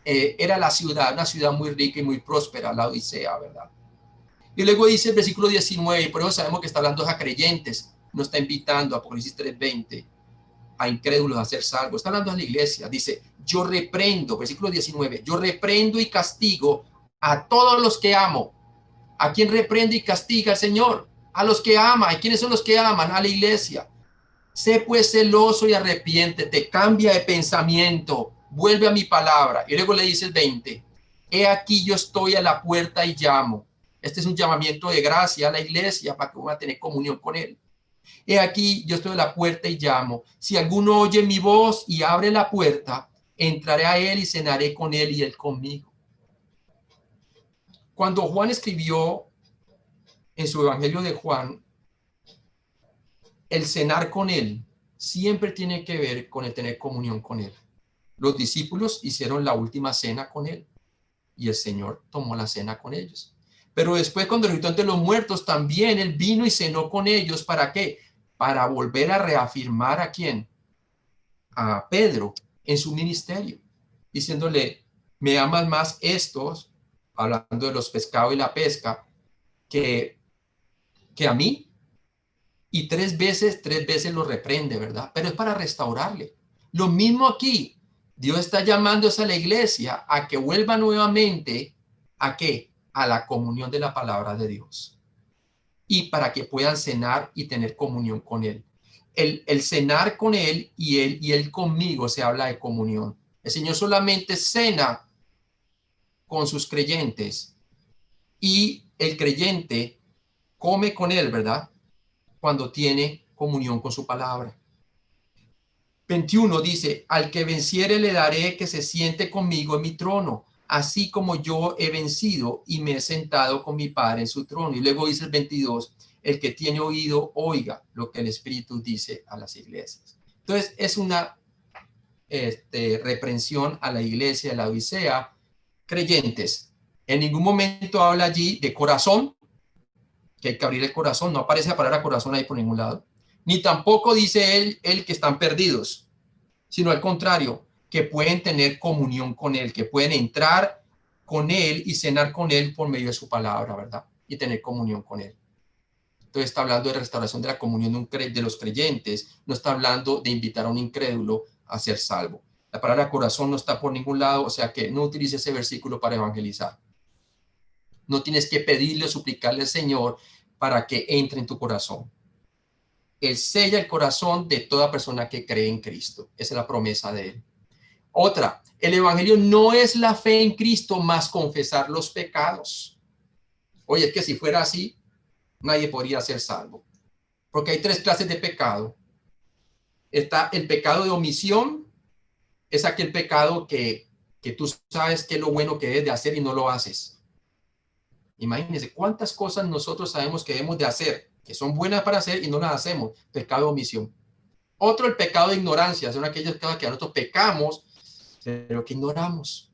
era la ciudad, una ciudad muy rica y muy próspera, la Odisea, ¿verdad? Y luego dice el versículo 19, y por eso sabemos que está hablando a creyentes, no está invitando a Apocalipsis 3:20 a incrédulos a ser salvos, está hablando a la iglesia. Dice, yo reprendo, versículo 19, yo reprendo y castigo a todos los que amo. ¿A quién reprende y castiga el Señor? A los que ama. ¿Y quiénes son los que aman? A la iglesia. Sé pues celoso y arrepiéntete, cambia de pensamiento, vuelve a mi palabra. Y luego le dice el 20, he aquí yo estoy a la puerta y llamo. Este es un llamamiento de gracia a la iglesia para que uno va a tener comunión con él. He aquí yo estoy a la puerta y llamo. Si alguno oye mi voz y abre la puerta, entraré a él y cenaré con él y él conmigo. Cuando Juan escribió en su Evangelio de Juan, el cenar con él siempre tiene que ver con el tener comunión con él. Los discípulos hicieron la última cena con él y el Señor tomó la cena con ellos. Pero después, cuando resucitó entre los muertos, también él vino y cenó con ellos. ¿Para qué? Para volver a reafirmar a quién, a Pedro en su ministerio, diciéndole, me amas más estos, hablando de los pescados y la pesca, que a mí. Y tres veces lo reprende, ¿verdad? Pero es para restaurarle. Lo mismo aquí. Dios está llamando a la iglesia a que vuelva nuevamente a qué? A la comunión de la palabra de Dios. Y para que puedan cenar y tener comunión con Él. El cenar con Él y él conmigo se habla de comunión. El Señor solamente cena con sus creyentes y el creyente come con Él, ¿verdad? Cuando tiene comunión con su palabra. 21 dice, al que venciere le daré que se siente conmigo en mi trono, así como yo he vencido y me he sentado con mi Padre en su trono. Y luego dice el 22, el que tiene oído, oiga lo que el Espíritu dice a las iglesias. Entonces, es una reprensión a la iglesia de la Odisea, creyentes. En ningún momento habla allí de corazón, que hay que abrir el corazón, no aparece la palabra corazón ahí por ningún lado. Ni tampoco dice él que están perdidos, sino al contrario, que pueden tener comunión con Él, que pueden entrar con Él y cenar con Él por medio de su palabra, ¿verdad? Y tener comunión con Él. Entonces está hablando de restauración de la comunión de los creyentes, no está hablando de invitar a un incrédulo a ser salvo. La palabra corazón no está por ningún lado, o sea que no utilice ese versículo para evangelizar. No tienes que pedirle o suplicarle al Señor para que entre en tu corazón. Él sella el corazón de toda persona que cree en Cristo. Esa es la promesa de Él. Otra, el evangelio no es la fe en Cristo más confesar los pecados. Oye, es que si fuera así, nadie podría ser salvo. Porque hay tres clases de pecado. Está el pecado de omisión, es aquel pecado que tú sabes que es lo bueno que debes de hacer y no lo haces. Imagínense cuántas cosas nosotros sabemos que debemos de hacer, que son buenas para hacer y no las hacemos. Pecado de omisión. Otro, el pecado de ignorancia, son aquellas cosas que nosotros pecamos, pero que ignoramos.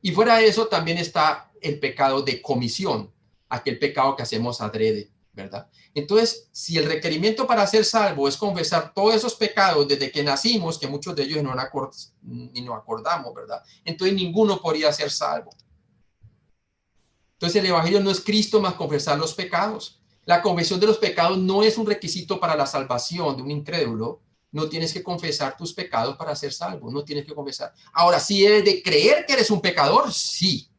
Y fuera de eso también está el pecado de comisión, aquel pecado que hacemos adrede, ¿verdad? Entonces, si el requerimiento para ser salvo es confesar todos esos pecados desde que nacimos, que muchos de ellos ni nos acordamos, ¿verdad? Entonces ninguno podría ser salvo. Entonces el evangelio no es Cristo más confesar los pecados. La confesión de los pecados no es un requisito para la salvación de un incrédulo. No tienes que confesar tus pecados para ser salvo. No tienes que confesar. Ahora, si debes de creer que eres un pecador, sí.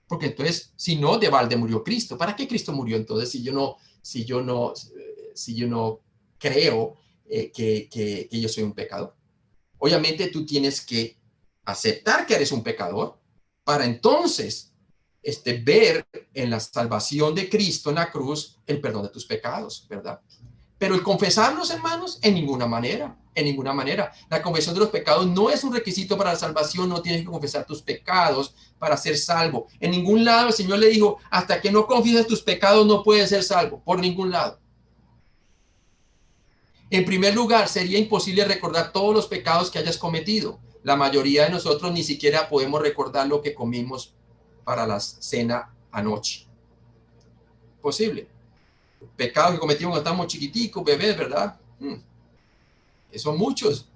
Porque entonces, si no, de balde murió Cristo. ¿Para qué Cristo murió entonces si yo no creo que yo soy un pecador. Obviamente tú tienes que aceptar que eres un pecador para entonces ver en la salvación de Cristo en la cruz el perdón de tus pecados, ¿verdad? Pero el confesarlos, hermanos, en ninguna manera, en ninguna manera. La confesión de los pecados no es un requisito para la salvación, no tienes que confesar tus pecados para ser salvo. En ningún lado el Señor le dijo, hasta que no confieses tus pecados no puedes ser salvo, por ningún lado. En primer lugar, sería imposible recordar todos los pecados que hayas cometido. La mayoría de nosotros ni siquiera podemos recordar lo que comimos para la cena anoche. Posible. Pecados que cometimos cuando estábamos chiquiticos, bebés, ¿verdad? Son muchos.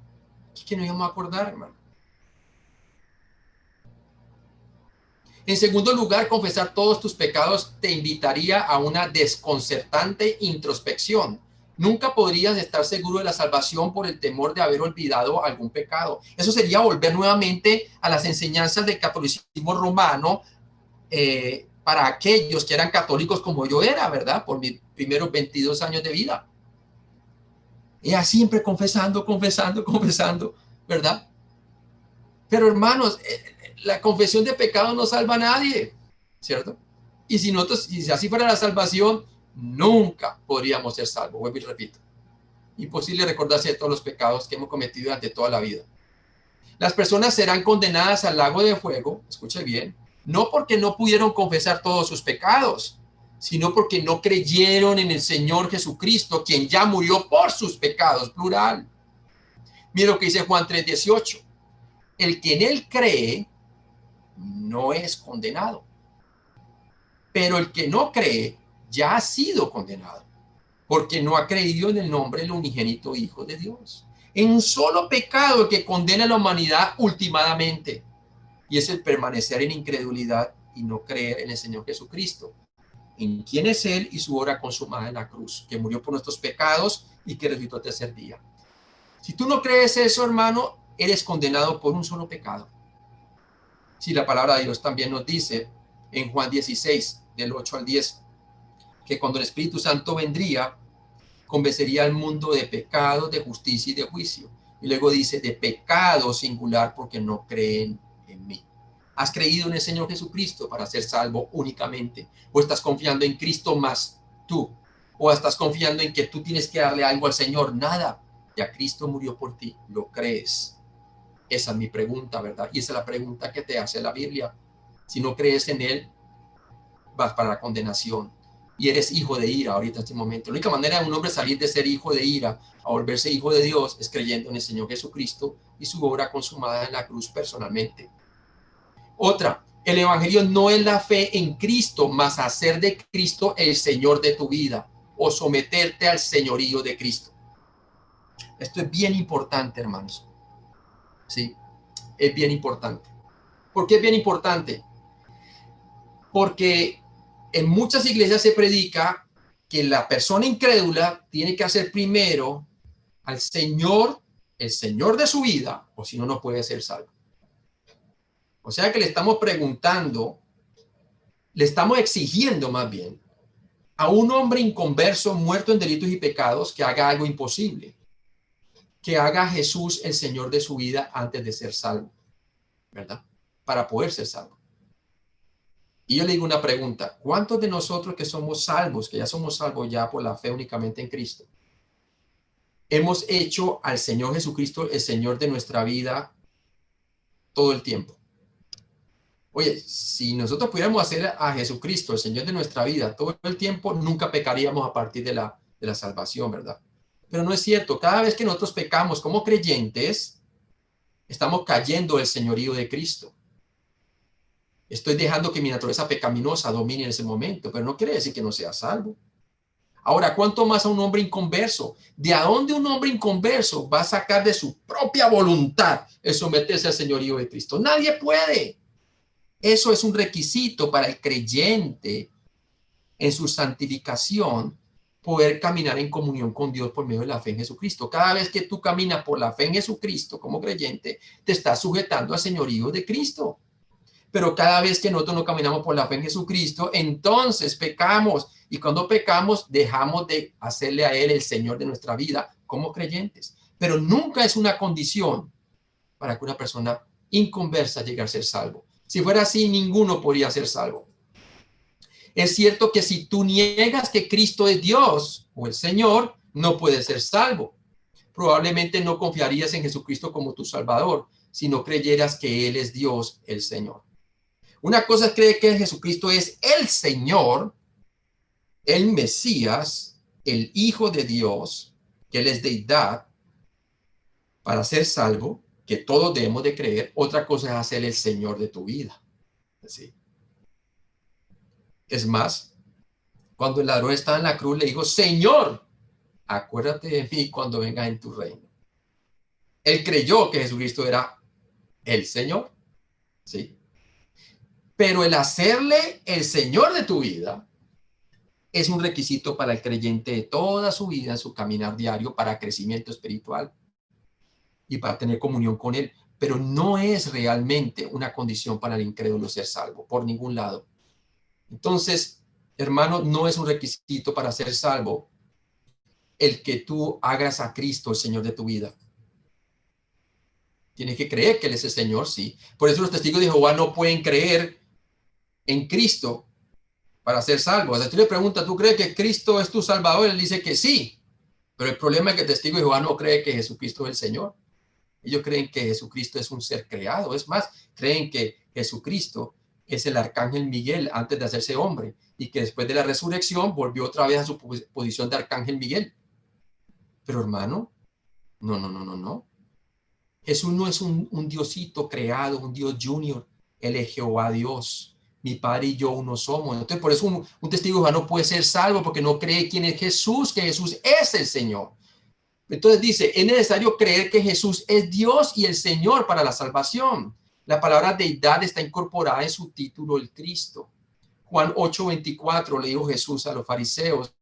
¿Qué que nos íbamos a acordar, hermano? En segundo lugar, confesar todos tus pecados te invitaría a una desconcertante introspección. Nunca podrías estar seguro de la salvación por el temor de haber olvidado algún pecado. Eso sería volver nuevamente a las enseñanzas del catolicismo romano para aquellos que eran católicos como yo era, ¿verdad? Por mis primeros 22 años de vida. Ella siempre confesando, ¿verdad? Pero hermanos, la confesión de pecado no salva a nadie, ¿cierto? Y si así fuera la salvación, nunca podríamos ser salvos. Vuelvo y repito. Imposible recordarse de todos los pecados que hemos cometido durante toda la vida. Las personas serán condenadas al lago de fuego, escuche bien, no porque no pudieron confesar todos sus pecados, sino porque no creyeron en el Señor Jesucristo, quien ya murió por sus pecados, plural. Mira lo que dice Juan 3:18. El que en él cree no es condenado, pero el que no cree ya ha sido condenado, porque no ha creído en el nombre del unigénito Hijo de Dios. En un solo pecado el que condena a la humanidad ultimadamente, y es el permanecer en incredulidad y no creer en el Señor Jesucristo, en quién es Él y su obra consumada en la cruz, que murió por nuestros pecados y que resucitó el tercer día. Si tú no crees eso, hermano, eres condenado por un solo pecado. Si la palabra de Dios también nos dice en Juan 16, del 8 al 10, que cuando el Espíritu Santo vendría, convencería al mundo de pecado, de justicia y de juicio. Y luego dice, de pecado singular porque no creen en mí. ¿Has creído en el Señor Jesucristo para ser salvo únicamente? ¿O estás confiando en Cristo más tú? ¿O estás confiando en que tú tienes que darle algo al Señor? Nada. Ya Cristo murió por ti. ¿Lo crees? Esa es mi pregunta, ¿verdad? Y esa es la pregunta que te hace la Biblia. Si no crees en Él, vas para la condenación. Y eres hijo de ira ahorita en este momento. La única manera de un hombre salir de ser hijo de ira a volverse hijo de Dios es creyendo en el Señor Jesucristo y su obra consumada en la cruz personalmente. Otra, el evangelio no es la fe en Cristo, mas hacer de Cristo el Señor de tu vida o someterte al señorío de Cristo. Esto es bien importante, hermanos. Sí, es bien importante. ¿Por qué es bien importante? Porque en muchas iglesias se predica que la persona incrédula tiene que hacer primero al Señor, el Señor de su vida, o si no, no puede ser salvo. O sea que le estamos preguntando, le estamos exigiendo más bien a un hombre inconverso, muerto en delitos y pecados, que haga algo imposible, que haga a Jesús el Señor de su vida antes de ser salvo, ¿verdad? Para poder ser salvo. Y yo le digo una pregunta, ¿cuántos de nosotros que somos salvos, que ya somos salvos ya por la fe únicamente en Cristo, hemos hecho al Señor Jesucristo el Señor de nuestra vida todo el tiempo? Oye, si nosotros pudiéramos hacer a Jesucristo el Señor de nuestra vida todo el tiempo, nunca pecaríamos a partir de la salvación, ¿verdad? Pero no es cierto. Cada vez que nosotros pecamos como creyentes, estamos cayendo del señorío de Cristo. Estoy dejando que mi naturaleza pecaminosa domine en ese momento, pero no quiere decir que no sea salvo. Ahora, ¿cuánto más a un hombre inconverso? ¿De dónde un hombre inconverso va a sacar de su propia voluntad el someterse al señorío de Cristo? Nadie puede. Eso es un requisito para el creyente en su santificación, poder caminar en comunión con Dios por medio de la fe en Jesucristo. Cada vez que tú caminas por la fe en Jesucristo como creyente, te estás sujetando al señorío de Cristo. Pero cada vez que nosotros no caminamos por la fe en Jesucristo, entonces pecamos. Y cuando pecamos, dejamos de hacerle a Él el Señor de nuestra vida como creyentes, pero nunca es una condición para que una persona inconversa llegue a ser salvo. Si fuera así, ninguno podría ser salvo. Es cierto que si tú niegas que Cristo es Dios o el Señor, no puedes ser salvo. Probablemente no confiarías en Jesucristo como tu Salvador, si no creyeras que Él es Dios, el Señor. Una cosa es creer que Jesucristo es el Señor, el Mesías, el Hijo de Dios, que Él es deidad, para ser salvo, que todos debemos de creer. Otra cosa es hacer el Señor de tu vida. ¿Sí? Es más, cuando el ladrón estaba en la cruz, le dijo, Señor, acuérdate de mí cuando vengas en tu reino. Él creyó que Jesucristo era el Señor, ¿sí? Pero el hacerle el Señor de tu vida es un requisito para el creyente de toda su vida, en su caminar diario, para crecimiento espiritual y para tener comunión con Él. Pero no es realmente una condición para el incrédulo ser salvo, por ningún lado. Entonces, hermano, no es un requisito para ser salvo el que tú hagas a Cristo el Señor de tu vida. Tienes que creer que Él es el Señor, sí. Por eso los testigos de Jehová no pueden creer en Cristo para ser salvos. O sea, tú le preguntas, ¿tú crees que Cristo es tu Salvador? Él dice que sí. Pero el problema es que el testigo de Jehová no cree que Jesucristo es el Señor. Ellos creen que Jesucristo es un ser creado. Es más, creen que Jesucristo es el arcángel Miguel antes de hacerse hombre y que después de la resurrección volvió otra vez a su posición de arcángel Miguel. Pero hermano, no. Jesús no es un diosito creado, un Dios junior. Él es Jehová Dios. Mi Padre y yo uno somos. Entonces, por eso un testigo de Jehová no puede ser salvo porque no cree quién es Jesús, que Jesús es el Señor. Entonces dice, es necesario creer que Jesús es Dios y el Señor para la salvación. La palabra deidad está incorporada en su título, el Cristo. Juan 8:24 le dijo Jesús a los fariseos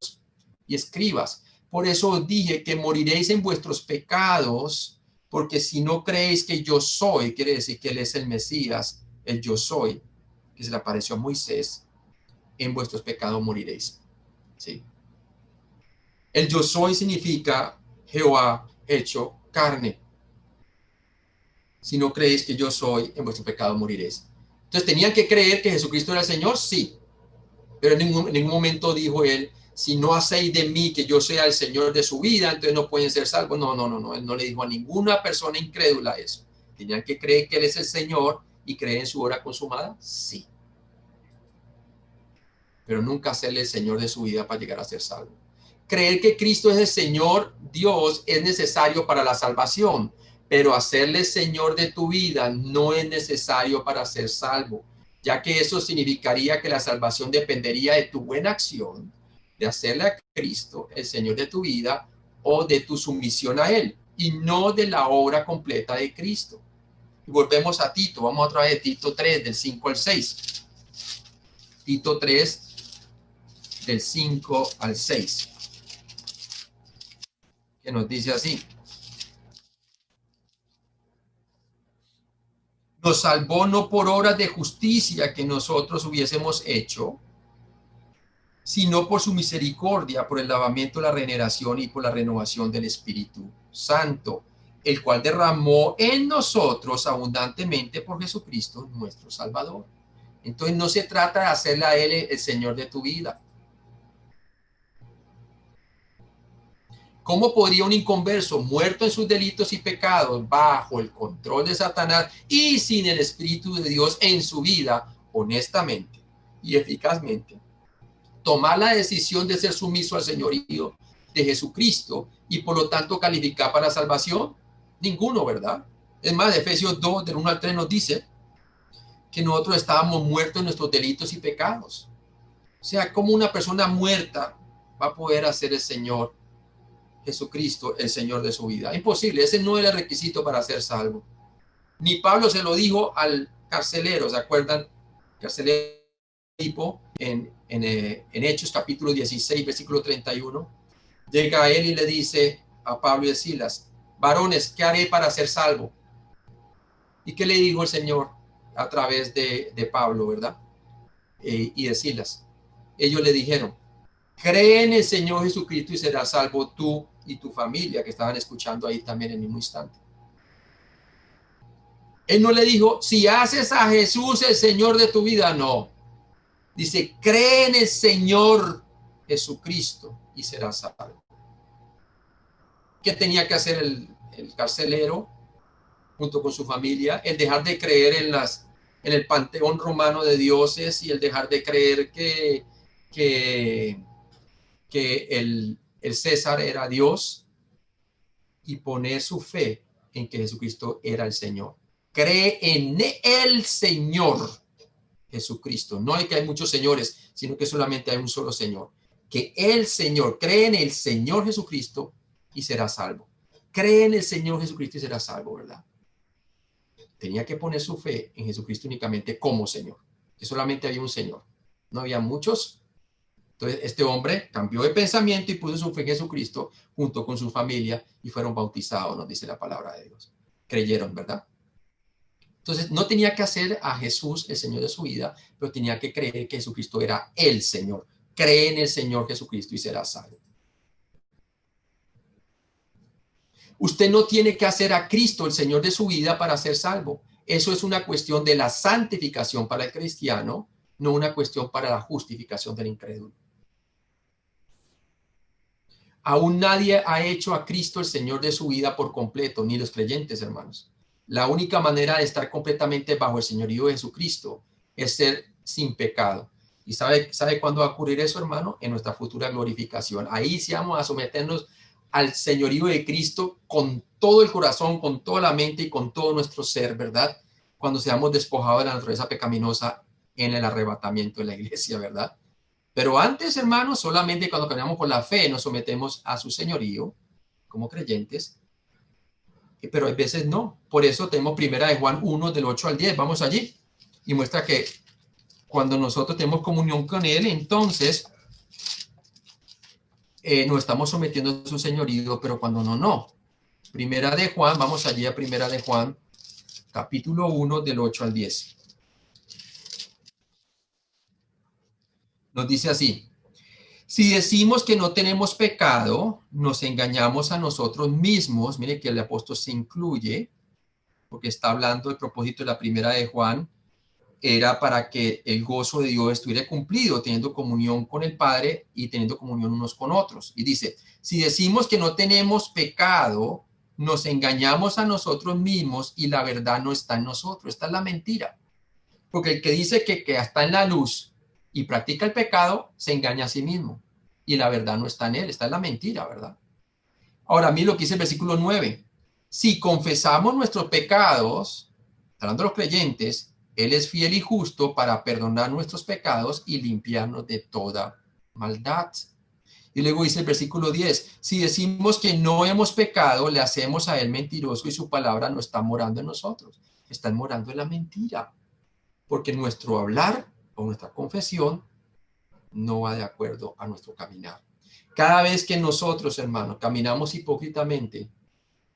y escribas, por eso os dije que moriréis en vuestros pecados, porque si no creéis que yo soy, quiere decir que Él es el Mesías, el yo soy, que se le apareció a Moisés, en vuestros pecados moriréis. ¿Sí? El yo soy significa Jehová hecho carne. Si no creéis que yo soy, en vuestro pecado moriréis. Entonces, ¿tenían que creer que Jesucristo era el Señor? Sí. Pero en ningún momento dijo Él, si no hacéis de mí que yo sea el Señor de su vida, entonces no pueden ser salvos. No. Él no le dijo a ninguna persona incrédula eso. ¿Tenían que creer que Él es el Señor y creer en su obra consumada? Sí. Pero nunca hacerle el Señor de su vida para llegar a ser salvo. Creer que Cristo es el Señor Dios es necesario para la salvación, pero hacerle Señor de tu vida no es necesario para ser salvo, ya que eso significaría que la salvación dependería de tu buena acción, de hacerle a Cristo el Señor de tu vida o de tu sumisión a Él, y no de la obra completa de Cristo. Y volvemos a Tito, vamos otra vez a Tito 3, del 5 al 6. Tito 3, del 5 al 6. Que nos dice así: nos salvó no por obras de justicia que nosotros hubiésemos hecho, sino por su misericordia, por el lavamiento, la regeneración y por la renovación del Espíritu Santo, el cual derramó en nosotros abundantemente por Jesucristo nuestro Salvador. Entonces no se trata de hacerle a Él el Señor de tu vida. ¿Cómo podría un inconverso, muerto en sus delitos y pecados, bajo el control de Satanás y sin el Espíritu de Dios en su vida, honestamente y eficazmente, tomar la decisión de ser sumiso al señorío de Jesucristo y por lo tanto calificar para la salvación? Ninguno, ¿verdad? Es más, Efesios 2, del 1 al 3 nos dice que nosotros estábamos muertos en nuestros delitos y pecados. O sea, ¿cómo una persona muerta va a poder hacer el Señor Jesucristo el Señor de su vida? Imposible, ese no era el requisito para ser salvo. Ni Pablo se lo dijo al carcelero, ¿se acuerdan? Carcelero en Hechos capítulo 16, versículo 31. Llega a él y le dice a Pablo y a Silas, varones, ¿qué haré para ser salvo? ¿Y qué le dijo el Señor a través de Pablo, verdad? Y de Silas. Ellos le dijeron, cree en el Señor Jesucristo y serás salvo tú y tu familia que estaban escuchando ahí también en el mismo instante. Él no le dijo, si haces a Jesús el Señor de tu vida, no. Dice, cree en el Señor Jesucristo y serás salvo. ¿Qué tenía que hacer el carcelero junto con su familia? El dejar de creer en el panteón romano de dioses y el dejar de creer que el César era Dios y poner su fe en que Jesucristo era el Señor. Cree en el Señor Jesucristo. No hay que hay muchos señores, sino que solamente hay un solo Señor. Que el Señor, cree en el Señor Jesucristo y será salvo. Cree en el Señor Jesucristo y será salvo, ¿verdad? Tenía que poner su fe en Jesucristo únicamente como Señor. Que solamente había un Señor. No había muchos. Entonces, este hombre cambió de pensamiento y puso su fe en Jesucristo junto con su familia y fueron bautizados, nos dice la palabra de Dios. Creyeron, ¿verdad? Entonces, no tenía que hacer a Jesús el Señor de su vida, pero tenía que creer que Jesucristo era el Señor. Cree en el Señor Jesucristo y será salvo. Usted no tiene que hacer a Cristo el Señor de su vida para ser salvo. Eso es una cuestión de la santificación para el cristiano, no una cuestión para la justificación del incrédulo. Aún nadie ha hecho a Cristo el Señor de su vida por completo, ni los creyentes, hermanos. La única manera de estar completamente bajo el señorío de Jesucristo es ser sin pecado. ¿Y sabe cuándo va a ocurrir eso, hermano? En nuestra futura glorificación. Ahí sí vamos a someternos al señorío de Cristo con todo el corazón, con toda la mente y con todo nuestro ser, ¿verdad? Cuando seamos despojados de la naturaleza pecaminosa en el arrebatamiento de la iglesia, ¿verdad? Pero antes, hermanos, solamente cuando caminamos por la fe nos sometemos a su señorío como creyentes, pero a veces no. Por eso tenemos primera de Juan 1 del 8 al 10. Vamos allí y muestra que cuando nosotros tenemos comunión con él, entonces nos estamos sometiendo a su señorío, pero cuando no, no. Primera de Juan, vamos allí a primera de Juan, capítulo 1 del 8 al 10. Nos dice así: si decimos que no tenemos pecado, nos engañamos a nosotros mismos. Mire que el apóstol se incluye, porque está hablando del propósito de la primera de Juan, era para que el gozo de Dios estuviera cumplido, teniendo comunión con el Padre y teniendo comunión unos con otros. Y dice, si decimos que no tenemos pecado, nos engañamos a nosotros mismos y la verdad no está en nosotros. Esta es la mentira. Porque el que dice que está en la luz y practica el pecado, se engaña a sí mismo. Y la verdad no está en él, está en la mentira, ¿verdad? Ahora, mira lo que dice el versículo 9. Si confesamos nuestros pecados, hablando de los creyentes, él es fiel y justo para perdonar nuestros pecados y limpiarnos de toda maldad. Y luego dice el versículo 10, si decimos que no hemos pecado, le hacemos a él mentiroso y su palabra no está morando en nosotros. Está morando en la mentira. Porque nuestro hablar o nuestra confesión no va de acuerdo a nuestro caminar. Cada vez que nosotros, hermanos, caminamos hipócritamente,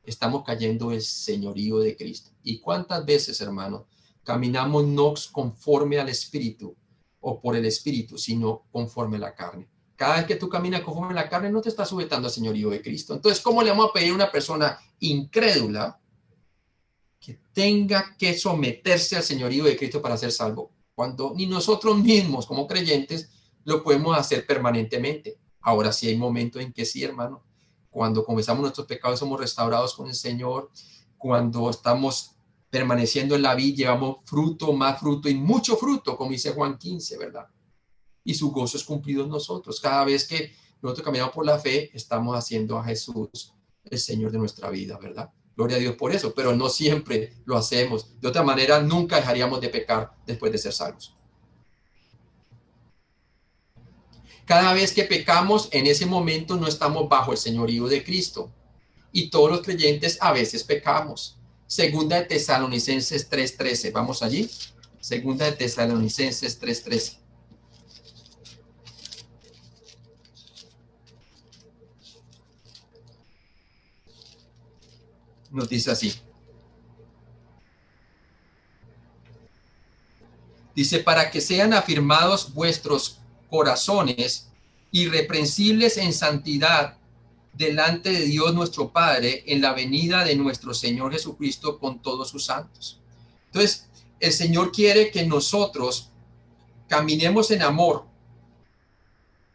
estamos cayendo el señorío de Cristo. ¿Y cuántas veces, hermano, caminamos no conforme al Espíritu o por el Espíritu, sino conforme a la carne? Cada vez que tú caminas conforme a la carne, no te estás sujetando al señorío de Cristo. Entonces, ¿cómo le vamos a pedir a una persona incrédula que tenga que someterse al señorío de Cristo para ser salvo, cuando ni nosotros mismos como creyentes lo podemos hacer permanentemente? Ahora sí hay momentos en que sí, hermano, cuando confesamos nuestros pecados somos restaurados con el Señor, cuando estamos permaneciendo en la vida, llevamos fruto, más fruto y mucho fruto, como dice Juan 15, ¿verdad? Y su gozo es cumplido en nosotros. Cada vez que nosotros caminamos por la fe, estamos haciendo a Jesús el Señor de nuestra vida, ¿verdad? Gloria a Dios por eso, pero no siempre lo hacemos. De otra manera, nunca dejaríamos de pecar después de ser salvos. Cada vez que pecamos, en ese momento no estamos bajo el señorío de Cristo. Y todos los creyentes a veces pecamos. Segunda de Tesalonicenses 3:13. Vamos allí. Segunda de Tesalonicenses 3:13. Nos dice así. Dice, para que sean afirmados vuestros corazones irreprensibles en santidad delante de Dios nuestro Padre en la venida de nuestro Señor Jesucristo con todos sus santos. Entonces, el Señor quiere que nosotros caminemos en amor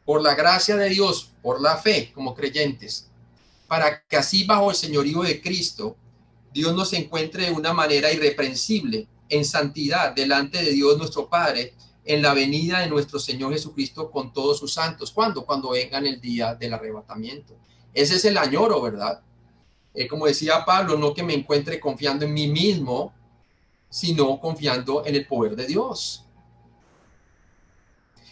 por la gracia de Dios, por la fe como creyentes, para que así bajo el señorío de Cristo, Dios nos encuentre de una manera irreprensible, en santidad, delante de Dios nuestro Padre, en la venida de nuestro Señor Jesucristo con todos sus santos. ¿Cuándo? Cuando vengan el día del arrebatamiento. Ese es el añoro, ¿verdad? Como decía Pablo, no que me encuentre confiando en mí mismo, sino confiando en el poder de Dios.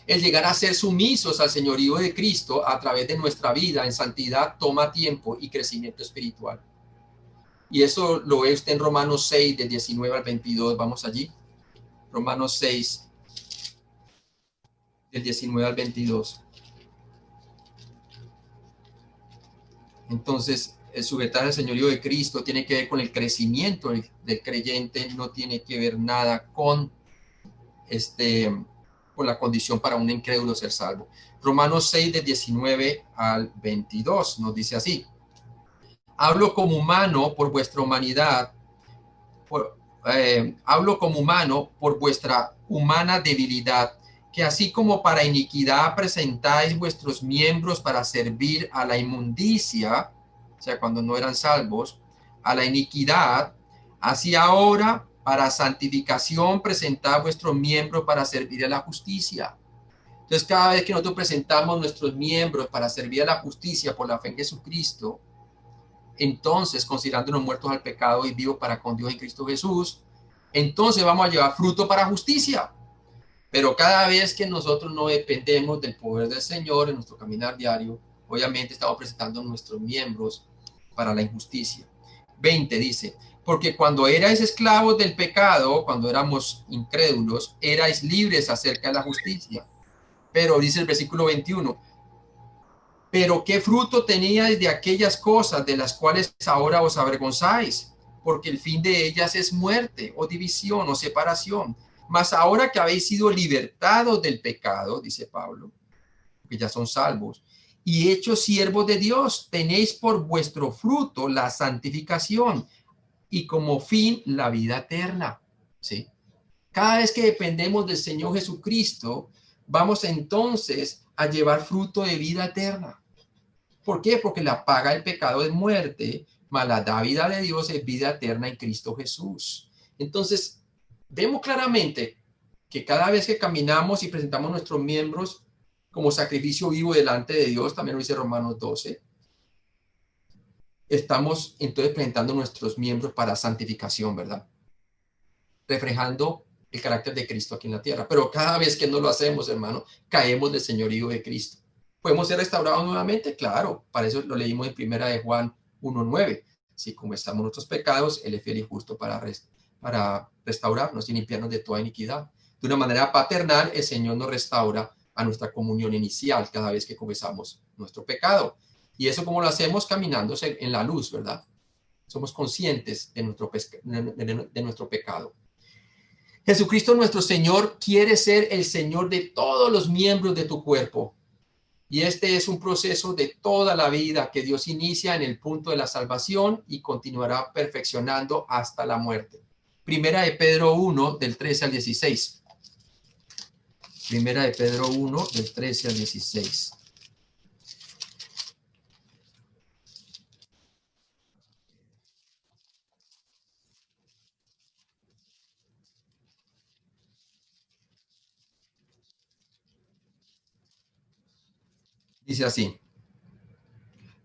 El llegar a ser sumisos al señorío de Cristo a través de nuestra vida en santidad toma tiempo y crecimiento espiritual. Y eso lo ve usted en Romanos 6, del 19 al 22. Vamos allí. Romanos 6, del 19 al 22. Entonces, el sujetar al señorío de Cristo tiene que ver con el crecimiento del creyente, no tiene que ver nada con con la condición para un incrédulo ser salvo. Romanos 6, del 19 al 22, nos dice así: hablo como humano por vuestra humanidad, hablo como humano por vuestra humana debilidad, que así como para iniquidad presentáis vuestros miembros para servir a la inmundicia, o sea, cuando no eran salvos, a la iniquidad, así ahora para santificación presentad vuestros miembros para servir a la justicia. Entonces, cada vez que nosotros presentamos nuestros miembros para servir a la justicia por la fe en Jesucristo, entonces, considerándonos muertos al pecado y vivos para con Dios en Cristo Jesús, entonces vamos a llevar fruto para justicia. Pero cada vez que nosotros no dependemos del poder del Señor en nuestro caminar diario, obviamente estamos presentando nuestros miembros para la injusticia. 20 dice: porque cuando erais esclavos del pecado, cuando éramos incrédulos, erais libres acerca de la justicia. Pero dice el versículo 21: pero qué fruto teníais de aquellas cosas de las cuales ahora os avergonzáis, porque el fin de ellas es muerte, o división, o separación. Mas ahora que habéis sido libertados del pecado, dice Pablo, que ya son salvos, y hechos siervos de Dios, tenéis por vuestro fruto la santificación, y como fin la vida eterna. ¿Sí? Cada vez que dependemos del Señor Jesucristo, vamos entonces a llevar fruto de vida eterna. ¿Por qué? Porque la paga del pecado es muerte, mas la dávida de Dios es vida eterna en Cristo Jesús. Entonces, vemos claramente que cada vez que caminamos y presentamos nuestros miembros como sacrificio vivo delante de Dios, también lo dice Romanos 12, estamos entonces presentando nuestros miembros para santificación, ¿verdad? Reflejando el carácter de Cristo aquí en la tierra. Pero cada vez que no lo hacemos, hermano, caemos del señorío de Cristo. ¿Podemos ser restaurados nuevamente? Claro, para eso lo leímos en primera de Juan 1:9. Si confesamos nuestros pecados, Él es fiel y justo para restaurarnos y limpiarnos de toda iniquidad. De una manera paternal, el Señor nos restaura a nuestra comunión inicial cada vez que confesamos nuestro pecado. Y eso como lo hacemos caminando en la luz, ¿verdad? Somos conscientes de nuestro pecado. Jesucristo nuestro Señor quiere ser el Señor de todos los miembros de tu cuerpo. Y este es un proceso de toda la vida que Dios inicia en el punto de la salvación y continuará perfeccionando hasta la muerte. Primera de Pedro 1, del 13 al 16. Primera de Pedro 1, del 13 al 16. Dice así: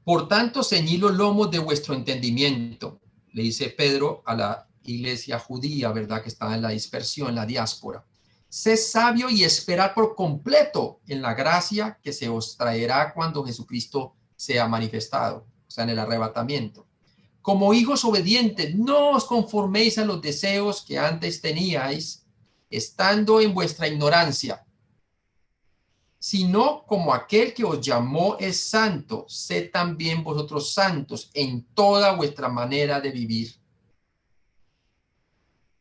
por tanto, ceñid los lomos de vuestro entendimiento, le dice Pedro a la iglesia judía, ¿verdad? Que estaba en la dispersión, en la diáspora. Sé sabio y esperad por completo en la gracia que se os traerá cuando Jesucristo sea manifestado, o sea, en el arrebatamiento. Como hijos obedientes, no os conforméis a los deseos que antes teníais, estando en vuestra ignorancia, sino como aquel que os llamó es santo, sed también vosotros santos en toda vuestra manera de vivir.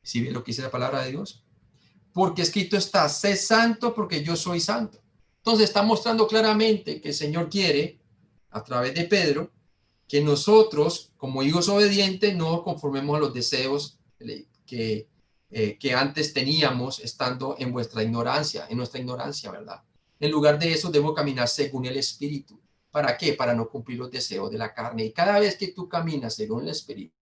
¿Sí ven lo que dice la palabra de Dios? Porque escrito está: sed santo porque yo soy santo. Entonces está mostrando claramente que el Señor quiere a través de Pedro, que nosotros, como hijos obedientes, no conformemos a los deseos que antes teníamos estando en nuestra ignorancia, ¿verdad? En lugar de eso, debo caminar según el Espíritu. ¿Para qué? Para no cumplir los deseos de la carne. Y cada vez que tú caminas según el Espíritu,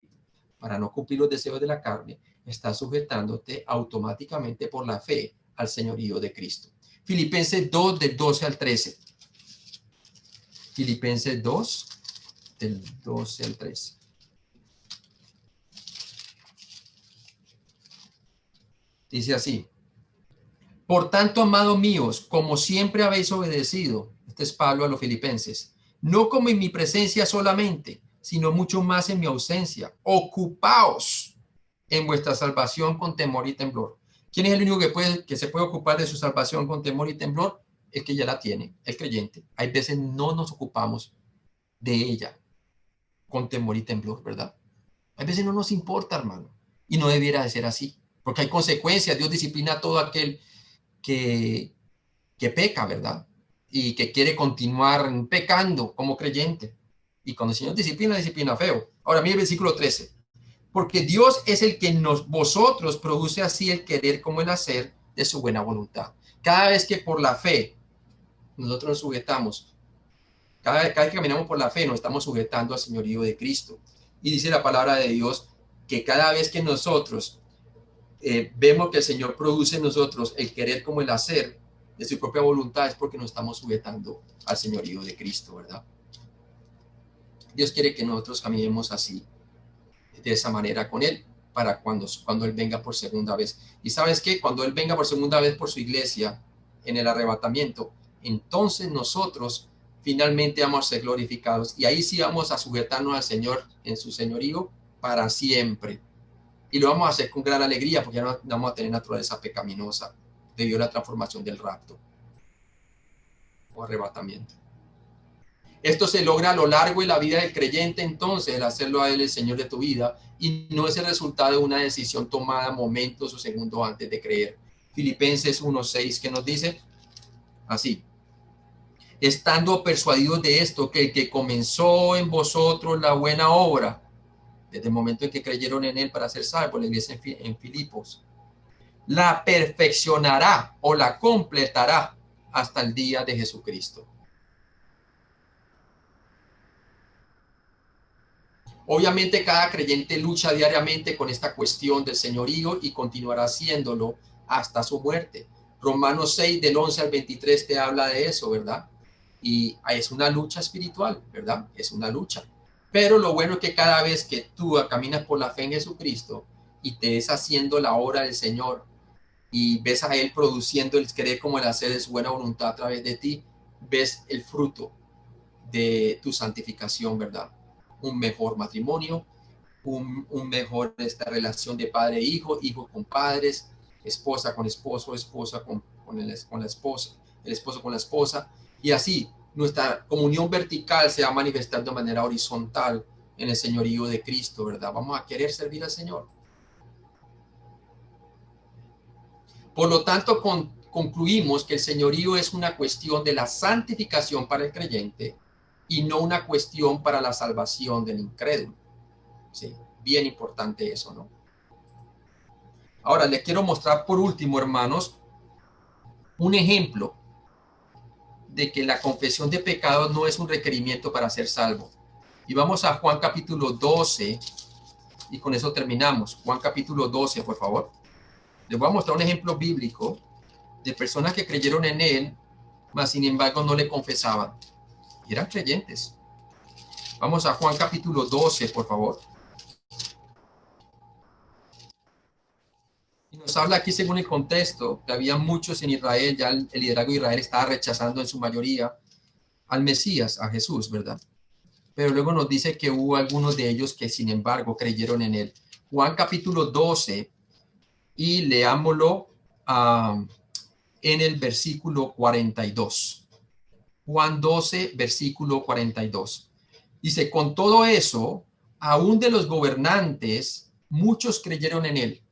para no cumplir los deseos de la carne, estás sujetándote automáticamente por la fe al señorío de Cristo. Filipenses 2, del 12 al 13. Filipenses 2, del 12 al 13. Dice así: por tanto, amados míos, como siempre habéis obedecido, este es Pablo a los filipenses, no como en mi presencia solamente, sino mucho más en mi ausencia, ocupaos en vuestra salvación con temor y temblor. ¿Quién es el único que se puede ocupar de su salvación con temor y temblor? El que ya la tiene, el creyente. Hay veces no nos ocupamos de ella con temor y temblor, ¿verdad? Hay veces no nos importa, hermano, y no debiera de ser así, porque hay consecuencias. Dios disciplina a todo aquel que, que peca, ¿verdad? Y que quiere continuar pecando como creyente. Y cuando el Señor disciplina, disciplina feo. Ahora, mire el versículo 13. Porque Dios es el que vosotros produce así el querer como el hacer de su buena voluntad. Cada vez que por la fe nosotros nos sujetamos, cada vez que caminamos por la fe, nos estamos sujetando al señorío de Cristo. Y dice la palabra de Dios que cada vez que nosotros vemos que el Señor produce en nosotros el querer como el hacer de su propia voluntad, es porque nos estamos sujetando al señorío de Cristo, ¿verdad? Dios quiere que nosotros caminemos así, de esa manera con Él, para cuando Él venga por segunda vez. Y sabes qué, cuando Él venga por segunda vez por su iglesia en el arrebatamiento, entonces nosotros finalmente vamos a ser glorificados y ahí sí vamos a sujetarnos al Señor en su señorío para siempre. Y lo vamos a hacer con gran alegría porque ya no vamos a tener naturaleza pecaminosa debido a la transformación del rapto o arrebatamiento. Esto se logra a lo largo de la vida del creyente, entonces, el hacerlo a Él el Señor de tu vida, y no es el resultado de una decisión tomada momentos o segundos antes de creer. Filipenses 1:6, que nos dice así: estando persuadidos de esto, que el que comenzó en vosotros la buena obra, desde el momento en que creyeron en Él para ser salvos, la iglesia en Filipos, la perfeccionará o la completará hasta el día de Jesucristo. Obviamente cada creyente lucha diariamente con esta cuestión del señorío y continuará haciéndolo hasta su muerte. Romanos 6 del 11 al 23 te habla de eso, ¿verdad? Y es una lucha espiritual, ¿verdad? Es una lucha. Pero lo bueno es que cada vez que tú caminas por la fe en Jesucristo y te ves haciendo la obra del Señor y ves a Él produciendo el querer como el hacer de su buena voluntad a través de ti, ves el fruto de tu santificación, ¿verdad? Un mejor matrimonio, mejor esta relación de padre e hijo, hijos con padres, esposa con esposo, esposa con la esposa, el esposo con la esposa, y así nuestra comunión vertical se va a manifestar de manera horizontal en el señorío de Cristo, ¿verdad? Vamos a querer servir al Señor. Por lo tanto, concluimos que el señorío es una cuestión de la santificación para el creyente y no una cuestión para la salvación del incrédulo. Sí, bien importante eso, ¿no? Ahora, les quiero mostrar por último, hermanos, un ejemplo de que la confesión de pecados no es un requerimiento para ser salvo. Y vamos a Juan capítulo 12, y con eso terminamos. Juan capítulo 12, por favor. Les voy a mostrar un ejemplo bíblico de personas que creyeron en Él, mas sin embargo no le confesaban. Y eran creyentes. Vamos a Juan capítulo 12, por favor. Y nos habla aquí según el contexto, que había muchos en Israel, ya el liderazgo de Israel estaba rechazando en su mayoría al Mesías, a Jesús, ¿verdad? Pero luego nos dice que hubo algunos de ellos que sin embargo creyeron en Él. Juan capítulo 12, y leámoslo en el versículo 42. Juan 12, versículo 42. Dice, con todo eso, aún de los gobernantes, muchos creyeron en Él.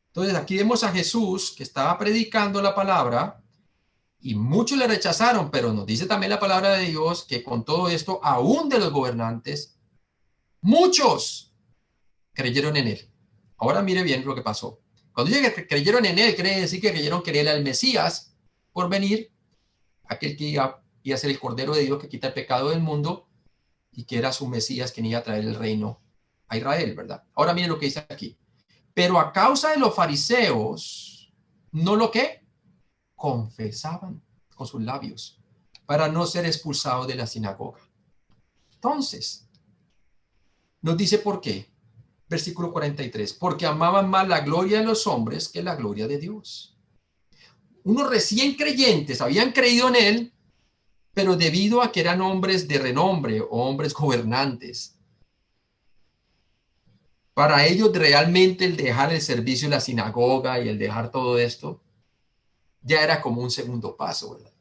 Entonces aquí vemos a Jesús que estaba predicando la palabra Y muchos le rechazaron, pero nos dice también la palabra de Dios que con todo esto, aún de los gobernantes, muchos creyeron en él. Ahora mire bien lo que pasó. Cuando dice que creyeron en él, quiere decir que creyeron que él era el Mesías por venir, aquel que iba a ser el Cordero de Dios que quita el pecado del mundo y que era su Mesías quien iba a traer el reino a Israel, ¿verdad? Ahora mire lo que dice aquí. Pero a causa de los fariseos, no lo que confesaban con sus labios para no ser expulsados de la sinagoga. Entonces, nos dice por qué. Versículo 43, porque amaban más la gloria de los hombres que la gloria de Dios. Unos recién creyentes habían creído en él, pero debido a que eran hombres de renombre o hombres gobernantes, para ellos realmente el dejar el servicio en la sinagoga y el dejar todo esto ya era como un segundo paso, ¿verdad?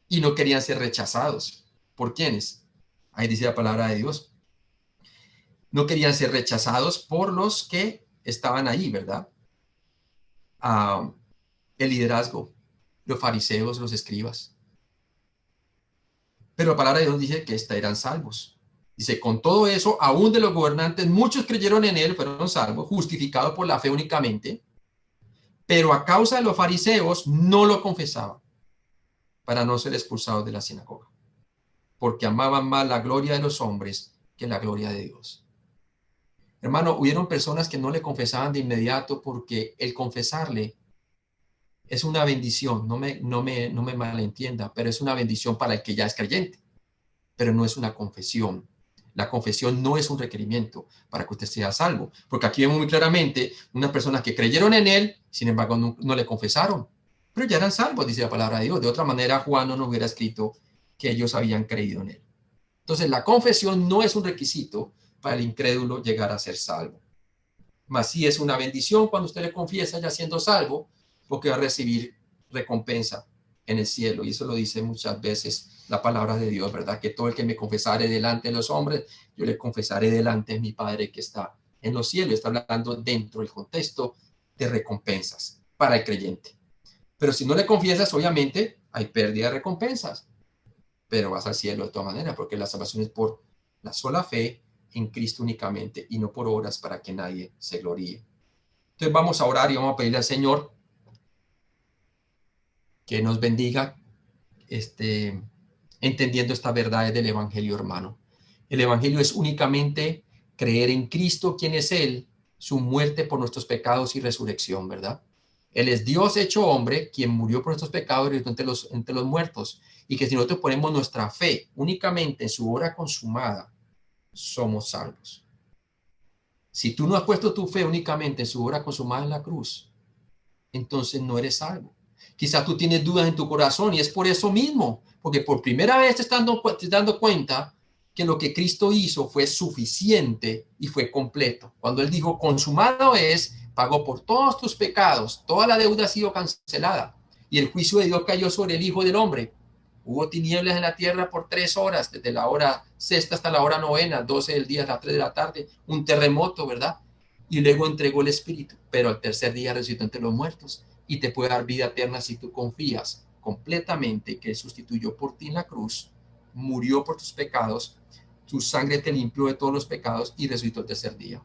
Y no querían ser rechazados. ¿Por quiénes? Ahí dice la palabra de Dios. No querían ser rechazados por los que estaban ahí, ¿verdad? El liderazgo, los fariseos, los escribas. Pero la palabra de Dios dice que eran salvos. Dice, con todo eso, aún de los gobernantes, muchos creyeron en él, fueron salvos, justificados por la fe únicamente, pero a causa de los fariseos no lo confesaban para no ser expulsados de la sinagoga, porque amaban más la gloria de los hombres que la gloria de Dios. Hermano, hubieron personas que no le confesaban de inmediato porque el confesarle es una bendición, no me malentienda, pero es una bendición para el que ya es creyente, pero no es una confesión. La confesión no es un requerimiento para que usted sea salvo, porque aquí vemos muy claramente unas personas que creyeron en él, sin embargo no le confesaron, pero ya eran salvos, dice la palabra de Dios. De otra manera, Juan no nos hubiera escrito que ellos habían creído en él. Entonces, la confesión no es un requisito para el incrédulo llegar a ser salvo. Mas sí es una bendición cuando usted le confiesa ya siendo salvo, porque va a recibir recompensa en el cielo. Y eso lo dice muchas veces la palabra de Dios, ¿verdad? Que todo el que me confesare delante de los hombres, yo le confesaré delante de mi Padre que está en los cielos. Está hablando dentro del contexto de recompensas para el creyente. Pero si no le confiesas, obviamente hay pérdida de recompensas, pero vas al cielo de todas maneras, porque la salvación es por la sola fe en Cristo únicamente y no por obras para que nadie se gloríe. Entonces vamos a orar y vamos a pedirle al Señor que nos bendiga entendiendo estas verdades del Evangelio, hermano. El Evangelio es únicamente creer en Cristo, quien es Él, su muerte por nuestros pecados y resurrección, ¿verdad? Él es Dios hecho hombre, quien murió por nuestros pecados y entre los muertos. Y que si nosotros ponemos nuestra fe únicamente en su obra consumada, somos salvos. Si tú no has puesto tu fe únicamente en su obra consumada en la cruz, entonces no eres salvo. Quizás tú tienes dudas en tu corazón y es por eso mismo, porque por primera vez te estás dando cuenta que lo que Cristo hizo fue suficiente y fue completo. Cuando Él dijo, consumado es, pagó por todos tus pecados, toda la deuda ha sido cancelada y el juicio de Dios cayó sobre el Hijo del Hombre. Hubo tinieblas en la tierra por 3 horas, desde la hora sexta hasta la hora novena, 12 del día hasta las 3 de la tarde, un terremoto, ¿verdad? Y luego entregó el Espíritu, pero al tercer día resucitó entre los muertos y te puede dar vida eterna si tú confías completamente que Él sustituyó por ti en la cruz, murió por tus pecados, su sangre te limpió de todos los pecados y resucitó el tercer día.